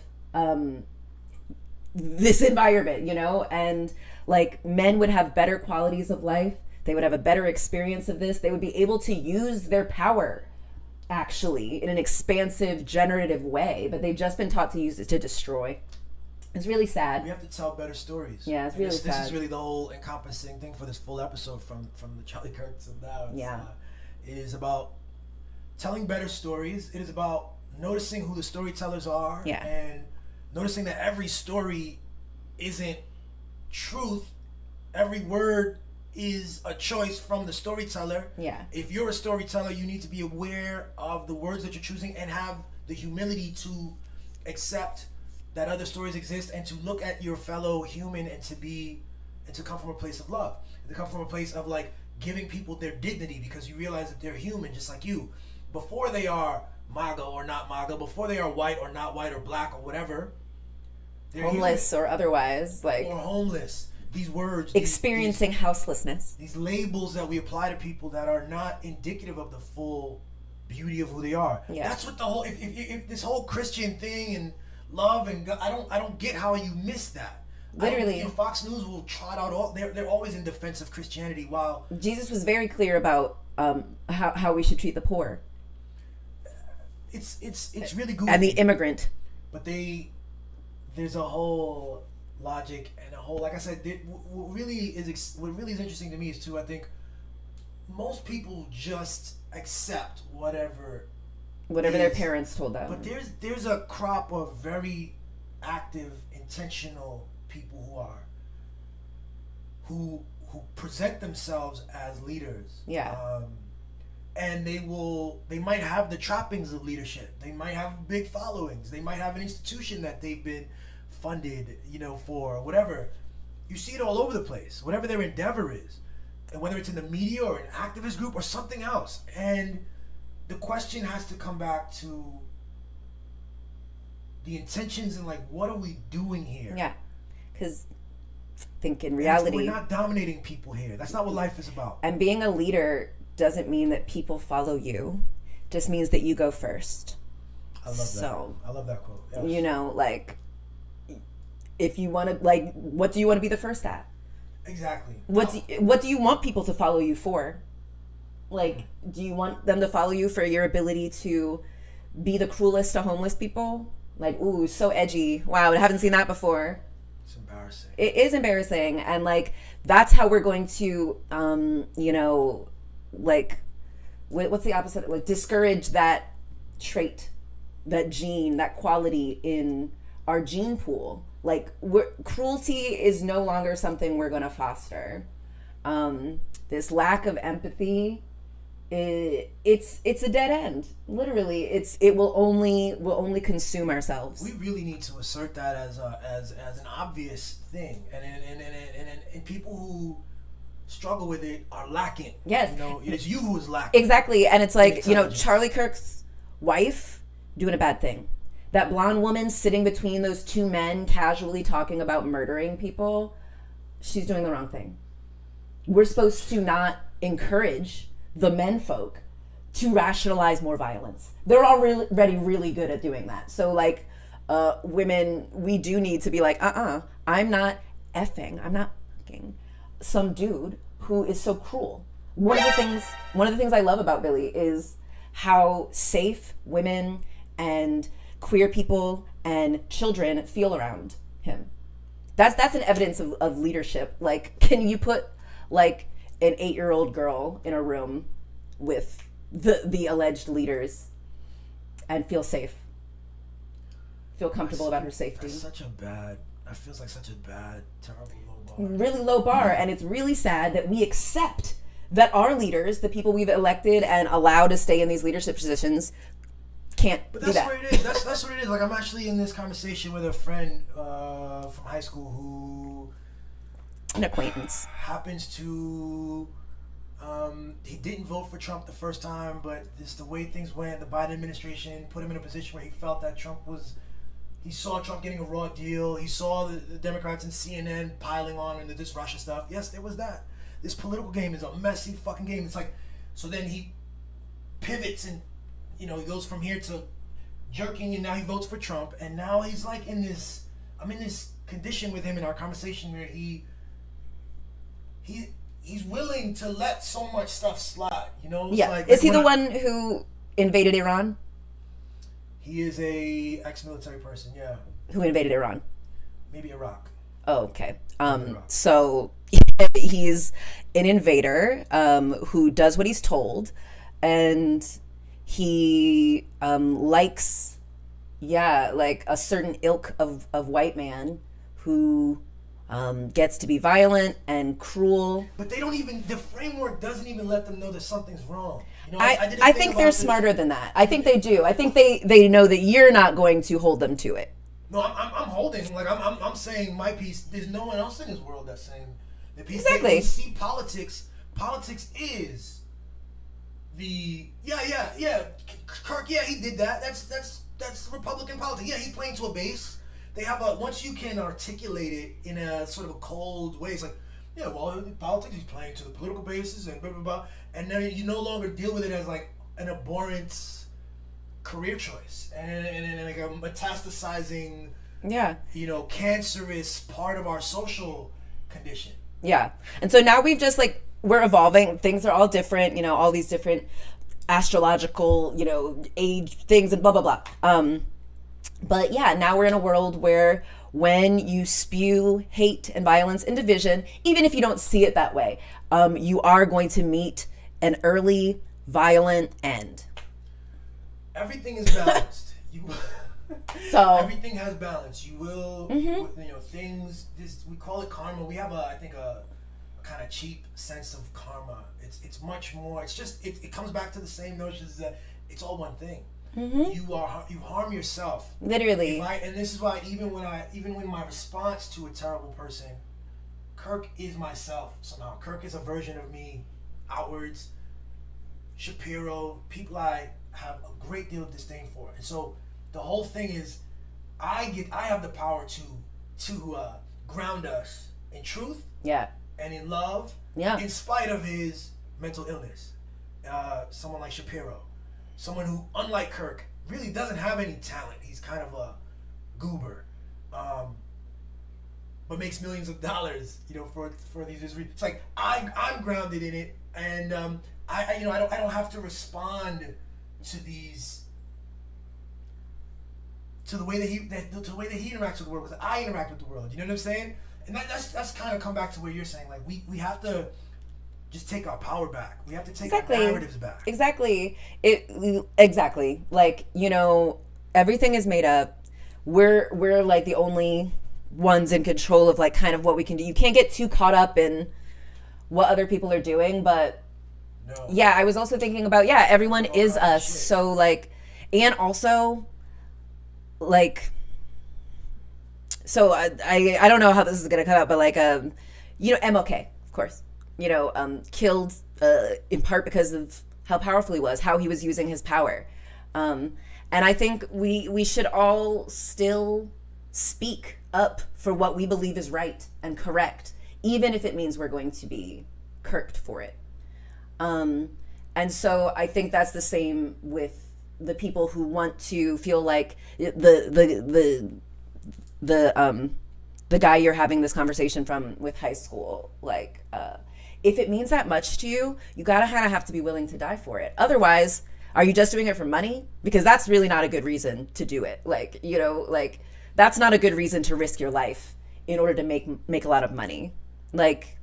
this environment, you know, and, like, men would have better qualities of life. They would have a better experience of this. They would be able to use their power actually in an expansive, generative way, but they've just been taught to use it to destroy. It's really sad. We have to tell better stories. Yeah, it's really sad. This is really the whole encompassing thing for this full episode from the Charlie Kirk to now. It is about telling better stories. It is about noticing who the storytellers are and noticing that every story isn't truth. Every word is a choice from the storyteller. If you're a storyteller, you need to be aware of the words that you're choosing and have the humility to accept that other stories exist and to look at your fellow human and to come from a place of love, and to come from a place of, like, giving people their dignity, because you realize that they're human just like you. Before they are MAGA or not MAGA, before they are white or not white or black or whatever, they're homeless human. Or otherwise, like, or homeless. These words, experiencing houselessness, these labels that we apply to people that are not indicative of the full beauty of who they are. That's what the whole, if this whole Christian thing and love and God. I don't get how you miss that. Literally, Fox News will trot out all. They're always in defense of Christianity, while Jesus was very clear about how we should treat the poor. It's really goofy. And the immigrant. But there's a whole logic and a whole, like I said, what really is interesting to me is too, I think most people just accept whatever their parents told them. But there's a crop of very active, intentional people who present themselves as leaders. Yeah. And they might have the trappings of leadership. They might have big followings. They might have an institution that they've been funded, for whatever. You see it all over the place, whatever their endeavor is. And whether it's in the media or an activist group or something else. And the question has to come back to the intentions and what are we doing here? Yeah. Because I think in reality, we're not dominating people here. That's not what life is about. And being a leader doesn't mean that people follow you. Just means that you go first. I love that. I love that quote. Yes. If you want to, what do you want to be the first at? Exactly. What do you want people to follow you for? Do you want them to follow you for your ability to be the cruelest to homeless people? Ooh, so edgy. Wow, I haven't seen that before. It's embarrassing. It is embarrassing. And that's how we're going to, what's the opposite? Discourage that trait, that gene, that quality in our gene pool. Cruelty is no longer something we're going to foster. This lack of empathy, it's a dead end. Literally, it will only consume ourselves. We really need to assert that as an obvious thing, and people who struggle with it are lacking. Yes, it's you who is lacking. Exactly, and it's Charlie Kirk's wife doing a bad thing. That blonde woman sitting between those two men casually talking about murdering people, she's doing the wrong thing. We're supposed to not encourage the men folk to rationalize more violence. They're already really good at doing that. So women, we do need to be I'm not effing, I'm not fucking some dude who is so cruel. One of the things I love about Billy is how safe women and queer people and children feel around him. That's an evidence of leadership. Can you put an 8-year-old girl in a room with the alleged leaders and feel safe, feel comfortable about her safety? That feels like such a bad, terrible low bar. Really low bar, and it's really sad that we accept that our leaders, the people we've elected and allowed to stay in these leadership positions, can't but do that. What it is. That's what it is. I'm actually in this conversation with a friend from high school who, an acquaintance, happens to he didn't vote for Trump the first time, but the way things went, the Biden administration put him in a position where he felt that he saw Trump getting a raw deal. He saw the Democrats and CNN piling on into this Russia stuff. Yes, there was that. This political game is a messy fucking game. It's so then he pivots and he goes from here to jerking, and now he votes for Trump, and now he's I'm in this condition with him in our conversation where he's willing to let so much stuff slide, Yeah. Is he the one who invaded Iran? He is a ex-military person, yeah. Who invaded Iran? Maybe Iraq. Oh, okay. So he's an invader who does what he's told, and he likes, a certain ilk of white man who gets to be violent and cruel. But the framework doesn't even let them know that something's wrong. I think they're smarter than that. I think they do. I think they know that you're not going to hold them to it. No, I'm holding. I'm saying my piece. There's no one else in this world that's saying the piece. Exactly. They see politics. Politics is the Kirk. Yeah, he did that. That's Republican politics. Yeah, he's playing to a base. They have once you can articulate it in a sort of a cold way, it's politics, he's playing to the political bases and blah blah blah, and then you no longer deal with it as an abhorrent career choice and like a metastasizing, cancerous part of our social condition. Yeah. And so now we've just like, we're evolving. Things are all different, all these different astrological, age things and blah, blah, blah. But yeah, now we're in a world where when you spew hate and violence and division, even if you don't see it that way, you are going to meet an early violent end. Everything is balanced. So everything has balance. You will, things. We call it karma. We have a kind of cheap sense of karma. It's much more. It's just it comes back to the same notions that it's all one thing. Mm-hmm. You harm yourself. Literally. And this is why even when my response to a terrible person, Kirk is myself somehow. Kirk is a version of me outwards. Shapiro, people I have a great deal of disdain for, and so the whole thing is, I have the power to ground us in truth, and in love, in spite of his mental illness. Someone like Shapiro, someone who, unlike Kirk, really doesn't have any talent. He's kind of a goober, but makes millions of dollars, for these. It's like I'm grounded in it, and I don't have to respond to these, to the way that he interacts with the world, because I interact with the world. You know what I'm saying? And that's kind of come back to where you're saying, like, we have to just take our power back. We have to take our narratives back. Exactly. Exactly. Like, everything is made up. We're like the only ones in control of like kind of what we can do. You can't get too caught up in what other people are doing, but yeah, I was also thinking about, everyone is us. Shit. So like, and also like, so I don't know how this is going to come out, but like, MLK, of course, killed in part because of how powerful he was, how he was using his power. And I think we should all still speak up for what we believe is right and correct, even if it means we're going to be kirked for it. And so I think that's the same with the people who want to feel like the guy you're having this conversation from with high school, like, if it means that much to you, you gotta kind of have to be willing to die for it. Otherwise, are you just doing it for money? Because that's really not a good reason to do it. Like, like that's not a good reason to risk your life in order to make a lot of money. Like,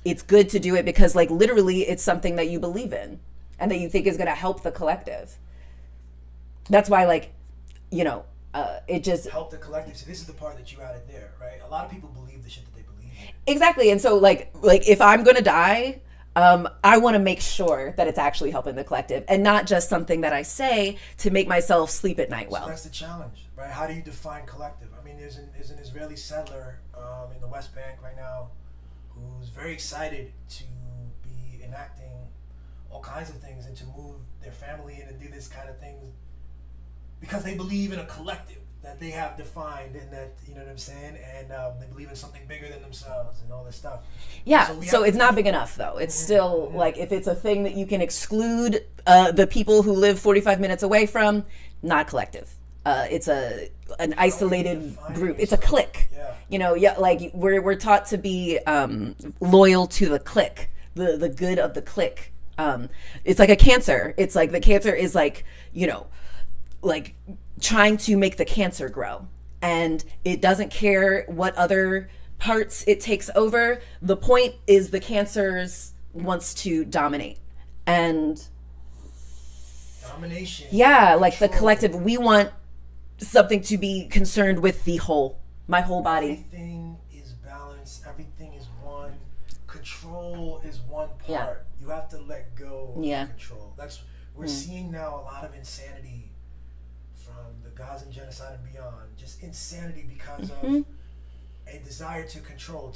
it's good to do it because, like, literally it's something that you believe in and that you think is going to help the collective. That's why, like, it just... Help the collective. So this is the part that you added there, right? A lot of people believe the shit that they believe in. Exactly. And so, like if I'm going to die, I want to make sure that it's actually helping the collective and not just something that I say to make myself sleep at night well. So that's the challenge, right? How do you define collective? I mean, there's an Israeli settler in the West Bank right now who's very excited to be enacting all kinds of things and to move their family in and do this kind of things because they believe in a collective that they have defined, and that, you know what I'm saying, and they believe in something bigger than themselves and all this stuff. Yeah, so it's not big enough though. It's still like, if it's a thing that you can exclude the people who live 45 minutes away from, not collective. It's an isolated group. It's a clique. Yeah. Like we're taught to be loyal to the clique, the good of the clique. It's like a cancer. It's like the cancer is like, like trying to make the cancer grow, and it doesn't care what other parts it takes over. The point is the cancer's wants to dominate, and domination. Yeah, like the collective. We want something to be concerned with the whole, my whole body. Everything is balanced. Everything is one. Control is one part. Yeah. You have to let go of control. We're seeing now a lot of insanity from the Gazan genocide and beyond. Just insanity because of a desire to control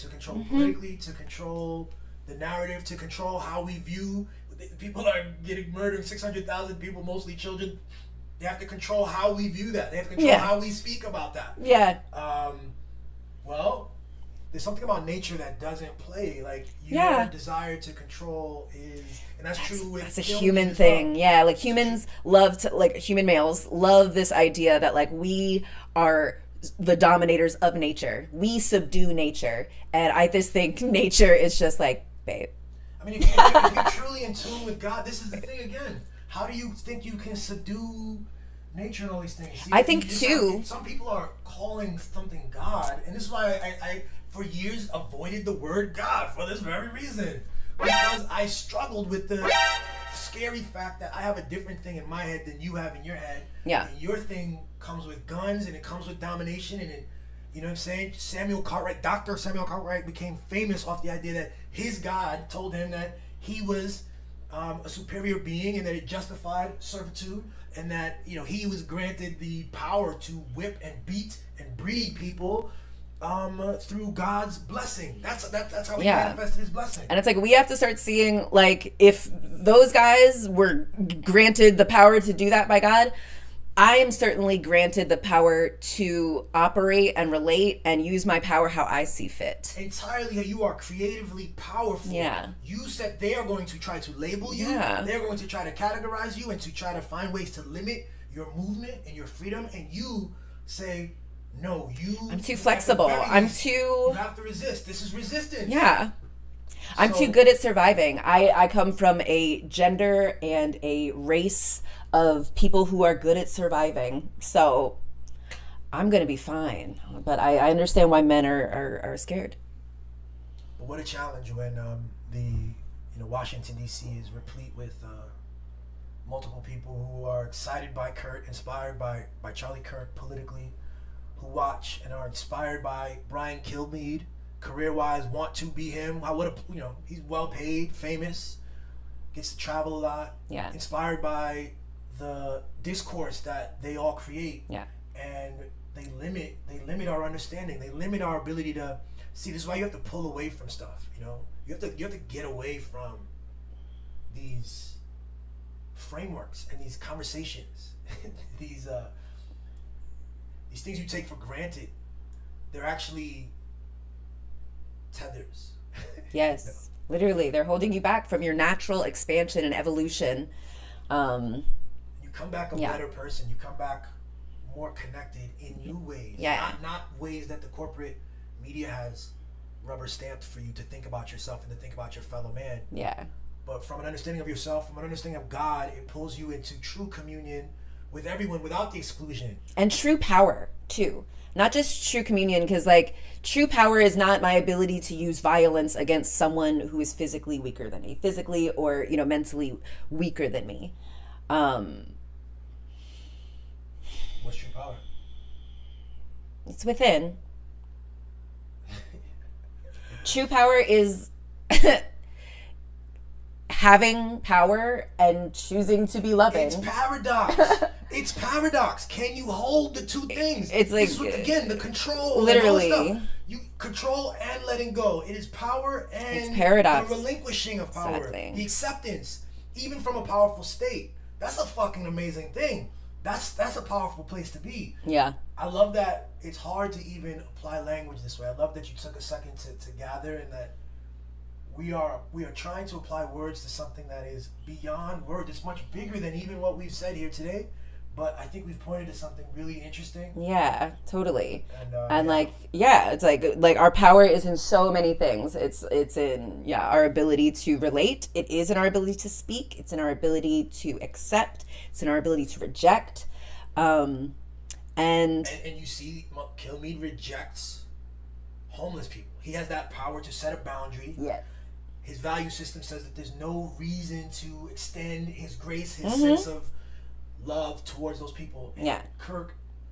politically, to control the narrative, to control how we view. People are getting murdered, 600,000 people, mostly children. They have to control how we view that. They have to control how we speak about that. Yeah. Well, there's something about nature that doesn't play. Like your desire to control is, and that's true with that's a human thing. Yeah, like humans love to, like human males love this idea that like we are the dominators of nature. We subdue nature, and I just think nature is just like, babe. I mean, if you're truly in tune with God, this is the thing again. How do you think you can subdue nature and all these things? See, I think too. Some people are calling something God, and this is why I for years avoided the word God for this very reason, because I struggled with the scary fact that I have a different thing in my head than you have in your head. Yeah. And your thing comes with guns, and it comes with domination, and it, you know what I'm saying? Dr. Samuel Cartwright became famous off the idea that his God told him that he was a superior being, and that it justified servitude, and that, you know, he was granted the power to whip and beat and breed people through God's blessing. That's how he manifested his blessing. And it's like we have to start seeing, like, if those guys were granted the power to do that by God, I am certainly granted the power to operate and relate and use my power how I see fit. Entirely, you are creatively powerful. Yeah. You said they are going to try to label you. Yeah. They're going to try to categorize you and to try to find ways to limit your movement and your freedom. And you say, no, I'm too flexible. You have to resist. This is resistance. Yeah. I'm too good at surviving. I come from a gender and a race of people who are good at surviving. So I'm going to be fine. But I understand why men are scared. But what a challenge when Washington, D.C. is replete with multiple people who are excited by Kirk, inspired by Charlie Kirk politically, who watch and are inspired by Brian Kilmeade, career-wise, want to be him. He's well paid, famous, gets to travel a lot. Yeah. Inspired by the discourse that they all create. Yeah. And they limit our understanding. They limit our ability to see. This is why you have to pull away from stuff. You know, you have to get away from these frameworks and these conversations, these things you take for granted. They're actually tethers. Yes, literally, they're holding you back from your natural expansion and evolution. You come back a better person. You come back more connected in new ways. Yeah. Not ways that the corporate media has rubber stamped for you to think about yourself and to think about your fellow man. Yeah. But from an understanding of yourself, from an understanding of God, it pulls you into true communion with everyone without the exclusion. And true power, too. Not just true communion, because, like, true power is not my ability to use violence against someone who is physically weaker than me, physically or, mentally weaker than me. What's true power? It's within. True power is having power and choosing to be loving. It's paradox. It's paradox. Can you hold the two things? It's like, again, the control. Literally. And all stuff. You control and letting go. It is power and it's paradox. The relinquishing of power. Exactly. The acceptance, even from a powerful state. That's a fucking amazing thing. That's a powerful place to be. Yeah. I love that it's hard to even apply language this way. I love that you took a second to gather, and that we are trying to apply words to something that is beyond words. It's much bigger than even what we've said here today. But I think we've pointed to something really interesting. Yeah, totally. And it's like our power is in so many things. It's in our ability to relate. It is in our ability to speak. It's in our ability to accept. It's in our ability to reject. And you see, Kilmeade rejects homeless people. He has that power to set a boundary. Yes. His value system says that there's no reason to extend his grace, his sense of love towards those people. And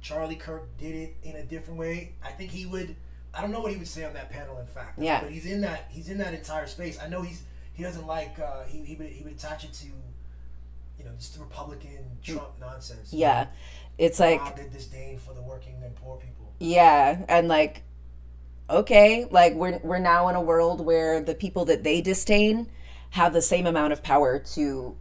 Charlie Kirk did it in a different way. I think he would. I don't know what he would say on that panel. In fact, but he's in that entire space. I know he doesn't like. He would attach it to, just the Republican Trump nonsense. Yeah, it's like the disdain for the working and poor people. Yeah, and like, okay, like we're now in a world where the people that they disdain have the same amount of power to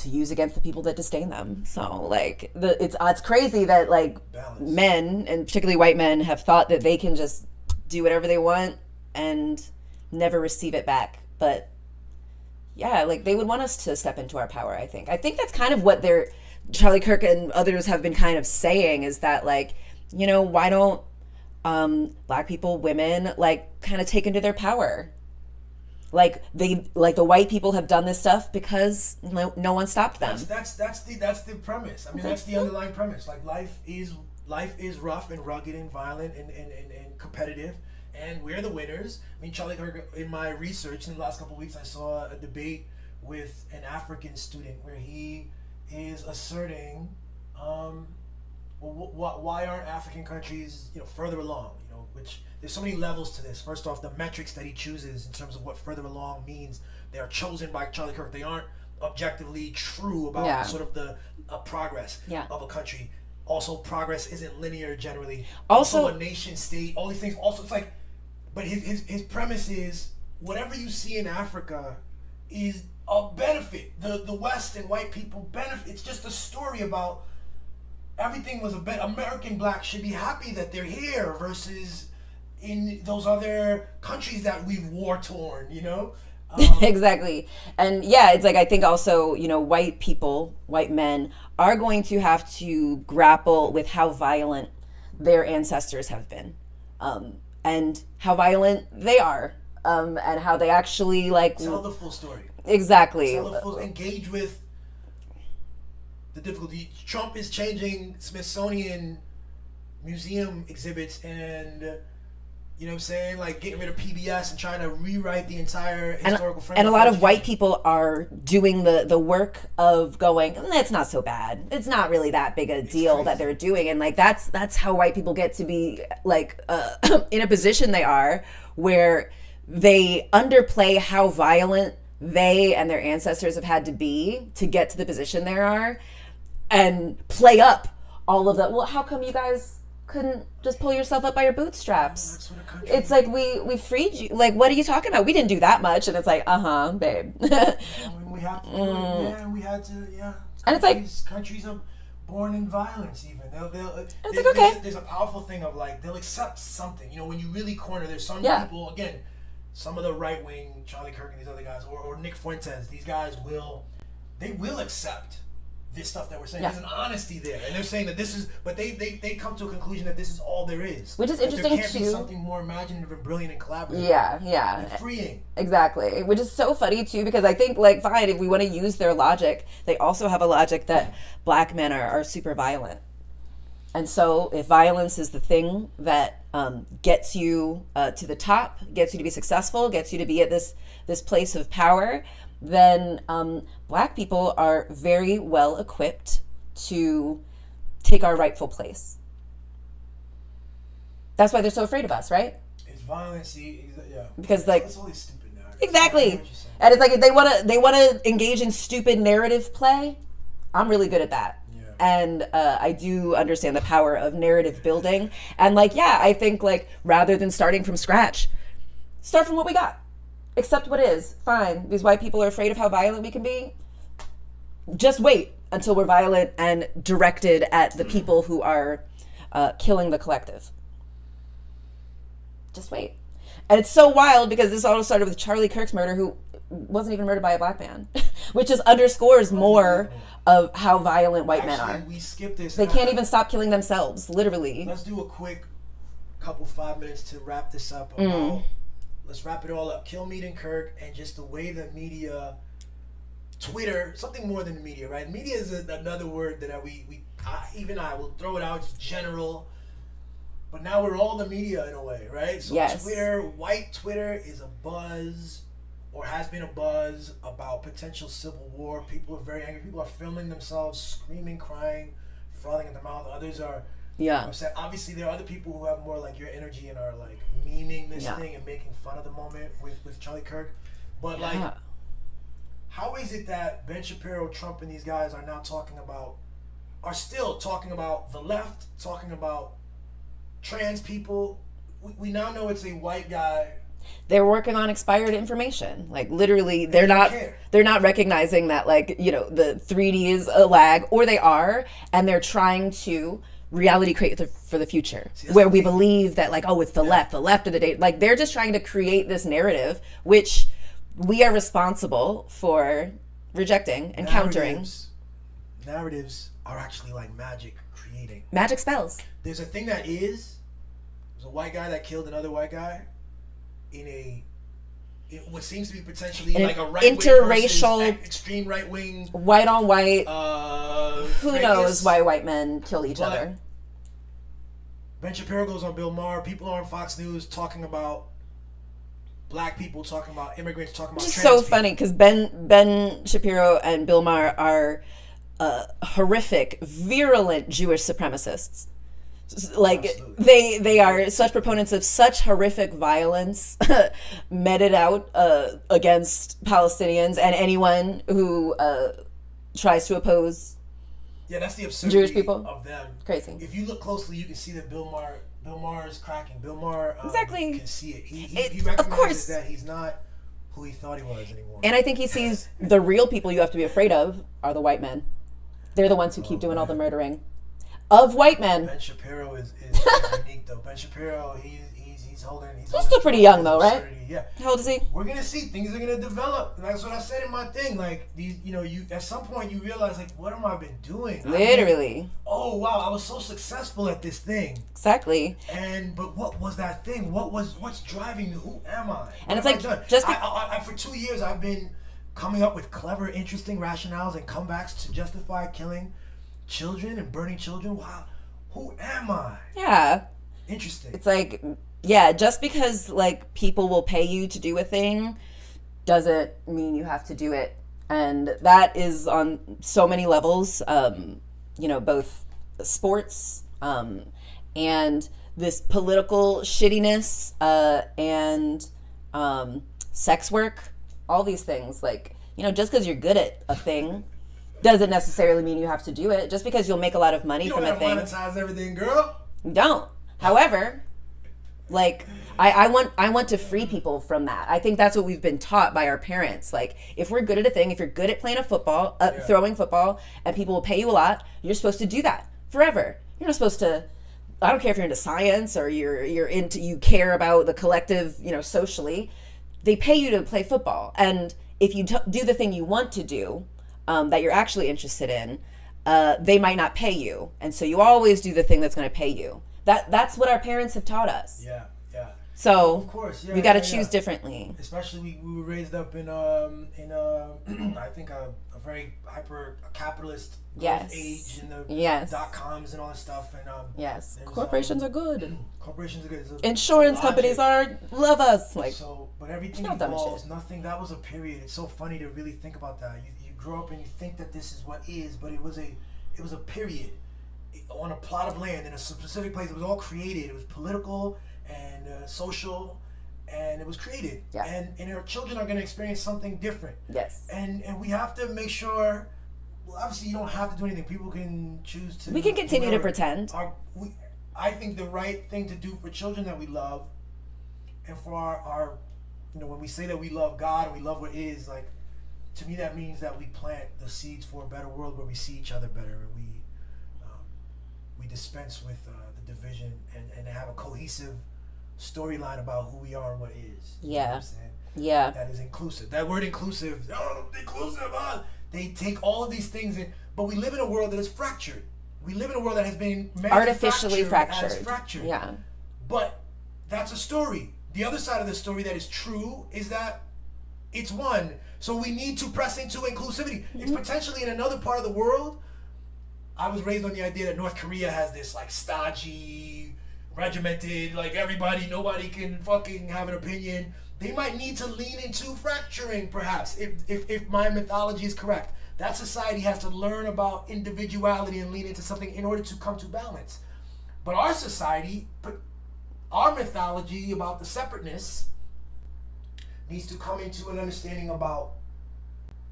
use against the people that disdain them. So like it's crazy that like men, and particularly white men, have thought that they can just do whatever they want and never receive it back. But yeah, like they would want us to step into our power, I think. I think that's kind of what Charlie Kirk and others have been kind of saying, is that like, you know, why don't Black people, women, like kind of take into their power? Like the white people have done this stuff because no one stopped them. That's the premise. I mean, that's the underlying premise. Like life is rough and rugged and violent and competitive, and we're the winners. I mean, Charlie Kirk, in my research in the last couple of weeks, I saw a debate with an African student where he is asserting, why aren't African countries, further along? Which there's so many levels to this. First off, the metrics that he chooses in terms of what further along means, they are chosen by Charlie Kirk. They aren't objectively true about sort of the progress of a country. Also, progress isn't linear generally. Also, a nation state, all these things. Also, it's like, but his premise is whatever you see in Africa is a benefit. The West and white people benefit. It's just a story about everything was American blacks should be happy that they're here versus in those other countries that we've war torn, Exactly. And yeah, it's like, I think also, white people, white men are going to have to grapple with how violent their ancestors have been, and how violent they are, and how they actually like tell the full story. Exactly. Engage with the difficulty. Trump is changing Smithsonian museum exhibits and like getting rid of PBS and trying to rewrite the entire historical framework. And a lot of white people are doing the work of going, it's not so bad. It's not really that big a deal that they're doing. And like that's how white people get to be like in a position they are, where they underplay how violent they and their ancestors have had to be to get to the position they are, and play up all of that. Well, how come you guys couldn't just pull yourself up by your bootstraps? It's like we freed you. Like, what are you talking about? We didn't do that much. And it's like, babe. We have to do it, we had to, And it's like countries are born in violence. Even it's like, okay. There's a powerful thing of like they'll accept something. When you really corner, there's some people, again, some of the right wing, Charlie Kirk and these other guys, or Nick Fuentes, these guys will accept this stuff that we're saying. There's an honesty there, and they're saying that this is, but they come to a conclusion that this is all there is, which is interesting. There can't be something more imaginative and brilliant and collaborative. And freeing. Exactly, which is so funny too, because I think like, fine, if we want to use their logic, they also have a logic that black men are super violent, and so if violence is the thing that gets you to the top, gets you to be successful, gets you to be at this place of power, then black people are very well equipped to take our rightful place. That's why they're so afraid of us, right? It's violence, because like it's all these stupid narratives. Exactly, and it's like if they want to engage in stupid narrative play, I'm really good at that. And I do understand the power of narrative building, and like, I think like rather than starting from scratch, start from what we got. Accept what is. Fine. These white people are afraid of how violent we can be. Just wait until we're violent and directed at the people who are killing the collective. Just wait. And it's so wild because this all started with Charlie Kirk's murder, who wasn't even murdered by a black man, which just underscores more of how violent white men are. We skipped this. They can't even stop killing themselves, literally. Let's do a quick 5 minutes to wrap this up. Let's wrap it all up. Kilmeade and Kirk, and just the way the media, Twitter, something more than the media, right? Media is another word that I will throw it out. It's general, but now we're all the media in a way, right? So Twitter, white Twitter is a buzz, or has been a buzz about potential civil war. People are very angry. People are filming themselves, screaming, crying, frothing at the mouth. Others are upset. Obviously, there are other people who have more like your energy and are like memeing this thing and making fun of the moment with Charlie Kirk. But like, how is it that Ben Shapiro, Trump, and these guys are still talking about the left, talking about trans people? We now know it's a white guy. They're working on expired information. Like literally, they're not recognizing that, like, the 3D is a lag, or they are, and they're trying to reality created for the future, where we believe that like, oh, it's the left of the day. Like they're just trying to create this narrative, which we are responsible for rejecting and countering. Narratives are actually like magic creating. Magic spells. There's a thing that there's a white guy that killed another white guy in what seems to be potentially like a right interracial, extreme right wing, white on white. Who fracas. knows why white men kill each other? Ben Shapiro goes on Bill Maher. People are on Fox News talking about black people, talking about immigrants, talking about Which is trans so funny because Ben Shapiro and Bill Maher are horrific, virulent Jewish supremacists. Like they are such proponents of such horrific violence meted out against Palestinians and anyone who tries to oppose that's the absurdity Jewish people of them. Crazy. If you look closely, you can see that Bill Maher is cracking. Bill Maher exactly can see it. He recognizes that he's not who he thought he was anymore. And I think he sees the real people you have to be afraid of are the white men. They're the ones who keep doing all the murdering of white men. Ben Shapiro is unique though. Ben Shapiro, he's holding. He's still pretty young though, right? Yeah. How old is he? We're gonna see. Things are gonna develop. And that's what I said in my thing. Like these, you at some point you realize like, what have I been doing? Literally. Oh wow, I was so successful at this thing. Exactly. But what was that thing? What's driving me? Who am I? And what it's like I for 2 years I've been coming up with clever, interesting rationales and comebacks to justify killing children and burning children. Wow, who am I? Yeah. Interesting. It's like, yeah, just because like people will pay you to do a thing doesn't mean you have to do it. And that is on so many levels, both sports and this political shittiness and sex work, all these things. Like, just because you're good at a thing doesn't necessarily mean you have to do it. Just because you'll make a lot of money from a thing. You don't monetize everything, girl. You don't. However, like I want to free people from that. I think that's what we've been taught by our parents. Like, if we're good at a thing, if you're good at playing a football, throwing football, and people will pay you a lot, you're supposed to do that forever. You're not supposed to. I don't care if you're into science or you care about the collective, socially. They pay you to play football, and if you do the thing you want to do, that you're actually interested in, they might not pay you, and so you always do the thing that's going to pay you. That's what our parents have taught us. Yeah. So of course, we got to choose differently. Especially we were raised up in I think a very hyper capitalist age in the .coms and all that stuff. And corporations are good. Corporations are good. Insurance companies love us. Like, but everything evolves. Nothing. That was a period. It's so funny to really think about that. You grow up and you think that this is what is, but it was a period on a plot of land in a specific place. It was all created. It was political and social, and it was created. Yeah. And our children are going to experience something different. Yes. And we have to make sure. Well, obviously, you don't have to do anything. People can choose to. We can continue to pretend. I think the right thing to do for children that we love, and for our when we say that we love God and we love what is, like, to me that means that we plant the seeds for a better world where we see each other better, and we dispense with the division and have a cohesive storyline about who we are and what is. Yeah. You know what I'm saying? Yeah. That is inclusive. That word inclusive. They take all of these things but we live in a world that is fractured. We live in a world that has been artificially fractured. Yeah. But that's a story. The other side of the story that is true is that it's one. So we need to press into inclusivity. Mm-hmm. It's potentially in another part of the world. I was raised on the idea that North Korea has this like stodgy, regimented, like nobody can fucking have an opinion. They might need to lean into fracturing, perhaps, if my mythology is correct. That society has to learn about individuality and lean into something in order to come to balance. But our society, our mythology about the separateness needs to come into an understanding about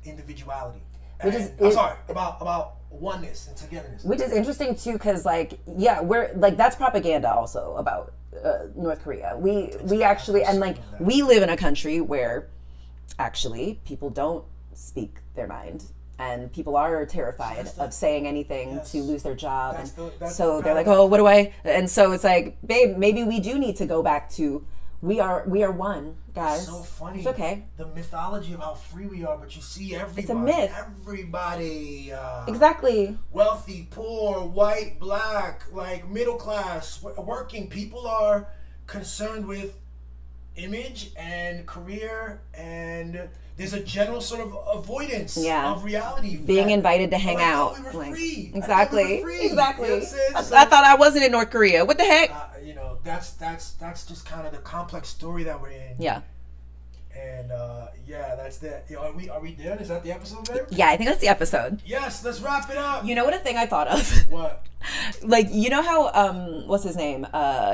individuality. About oneness and togetherness. Which is interesting too, because we're like, that's propaganda also about North Korea. We actually, and like, we live in a country where actually people don't speak their mind and people are terrified of saying anything to lose their job. So they're like, oh, what do I? And so it's like, babe, maybe we do need to go back to we are one, guys. It's so funny. It's okay. The mythology of how free we are, but you see everybody. It's a myth. Everybody. Exactly. Wealthy, poor, white, black, like middle class, working people are concerned with image and career, and there's a general sort of avoidance of reality. Being invited to hang out. We were free. Exactly. Exactly. You know I thought I wasn't in North Korea. What the heck? That's just kind of the complex story that we're in. Yeah. And that's that. Are we done? Is that the episode, babe? Yeah, I think that's the episode. Yes, let's wrap it up. You know what a thing I thought of? What? Like, you know how what's his name?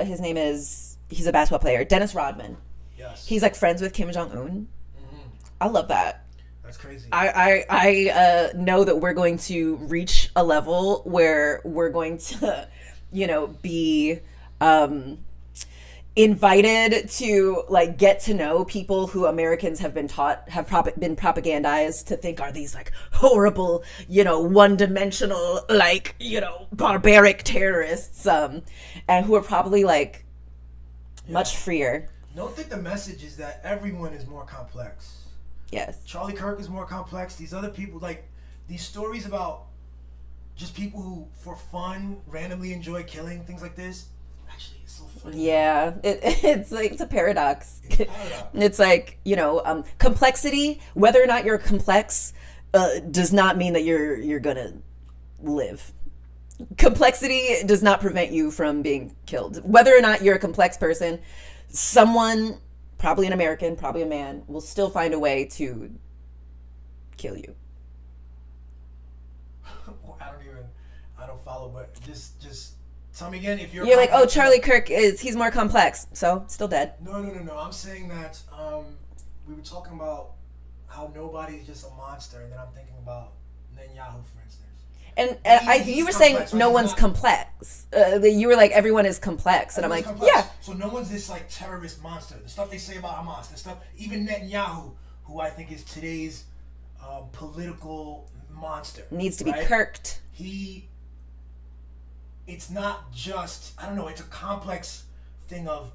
His name is, he's a basketball player, Dennis Rodman. Yes. He's like friends with Kim Jong-un. I love that. That's crazy. I know that we're going to reach a level where we're going to, be invited to like get to know people who Americans have been taught been propagandized to think are these like horrible, one-dimensional, like, barbaric terrorists, and who are probably like much freer. Don't think the message is that everyone is more complex. Yes. Charlie Kirk is more complex. These other people, like these stories about just people who, for fun, randomly enjoy killing, things like this. Actually, it's so funny. Yeah, it's like it's a paradox. It's like complexity. Whether or not you're complex, does not mean that you're gonna live. Complexity does not prevent you from being killed. Whether or not you're a complex person, someone, probably an American, probably a man, will still find a way to kill you. I don't follow, but just tell me again if you're like, oh, Charlie Kirk he's more complex, so still dead. No. I'm saying that we were talking about how nobody's just a monster, and then I'm thinking about Netanyahu, for instance. And you were saying no one's complex. You were like, everyone is complex. And I'm like, complex. Yeah. So no one's this like terrorist monster. The stuff they say about Hamas, the stuff, even Netanyahu, who I think is today's political monster. Needs to be kirked. It's not just, I don't know, it's a complex thing of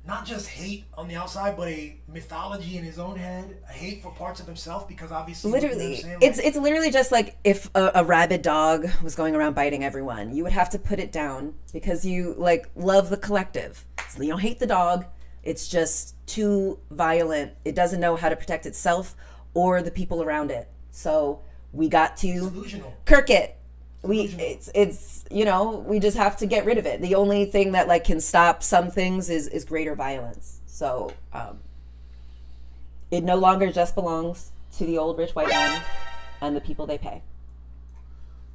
not just hate on the outside, but a mythology in his own head, a hate for parts of himself, because obviously, literally, it's literally just like if a rabid dog was going around biting everyone, you would have to put it down because you like love the collective. So you don't hate the dog; it's just too violent. It doesn't know how to protect itself or the people around it. So we got to kirk it. It's we just have to get rid of it. The only thing that like can stop some things is greater violence. So it no longer just belongs to the old rich white men and the people they pay.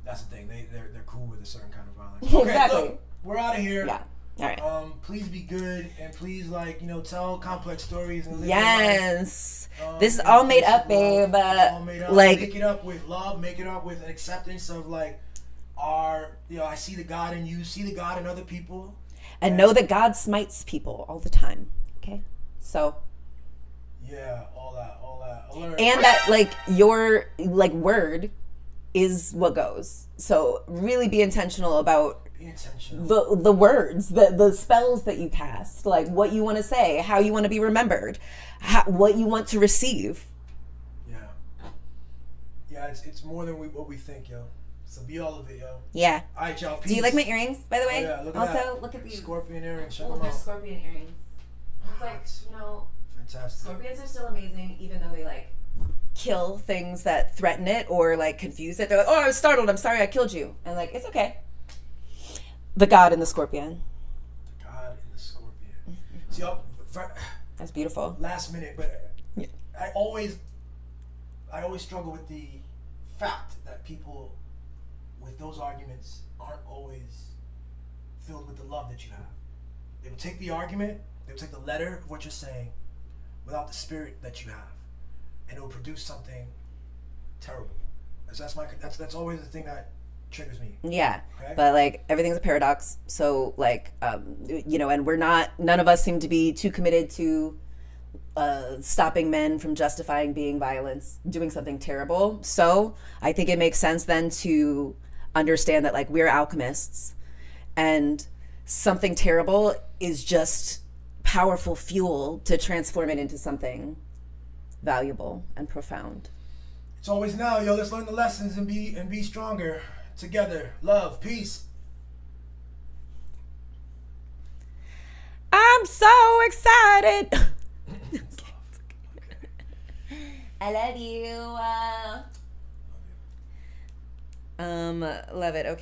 That's the thing. They're cool with a certain kind of violence. Okay, exactly. Look, we're out of here. Yeah. All right. Please be good and please tell complex stories and live yes. This is all made up, babe. All made up. Like make it up with love. Make it up with acceptance of like. I see the God in you, see the God in other people. And know that God smites people all the time. Okay? So. Yeah, all that. Alert. And that, like, your, like, word is what goes. So really be intentional about the words, the spells that you cast, like what you want to say, how you want to be remembered, what you want to receive. Yeah, it's more than what we think, yo. So be all of it, yo. Yeah. All right, y'all. Peace. Do you like my earrings, by the way? Oh, yeah, look at also, that. Look at these. Scorpion earrings. Check them out. They're scorpion earrings. It's like, fantastic. Scorpions are still amazing, even though they, like, kill things that threaten it or, like, confuse it. They're like, oh, I was startled. I'm sorry I killed you. And, like, it's okay. The God in the scorpion. The God in the scorpion. See, that's beautiful. Last minute, but yeah. I always struggle with the fact that people with those arguments aren't always filled with the love that you have. They will take the argument, they will take the letter of what you're saying without the spirit that you have, and it will produce something terrible. That's always the thing that triggers me. Yeah. Okay? But like everything's a paradox. So like and none of us seem to be too committed to stopping men from justifying doing something terrible. So I think it makes sense then to understand that, like, we're alchemists, and something terrible is just powerful fuel to transform it into something valuable and profound. It's always now, yo. Let's learn the lessons and be stronger together. Love, peace. I'm so excited. I love you. Love it. Okay.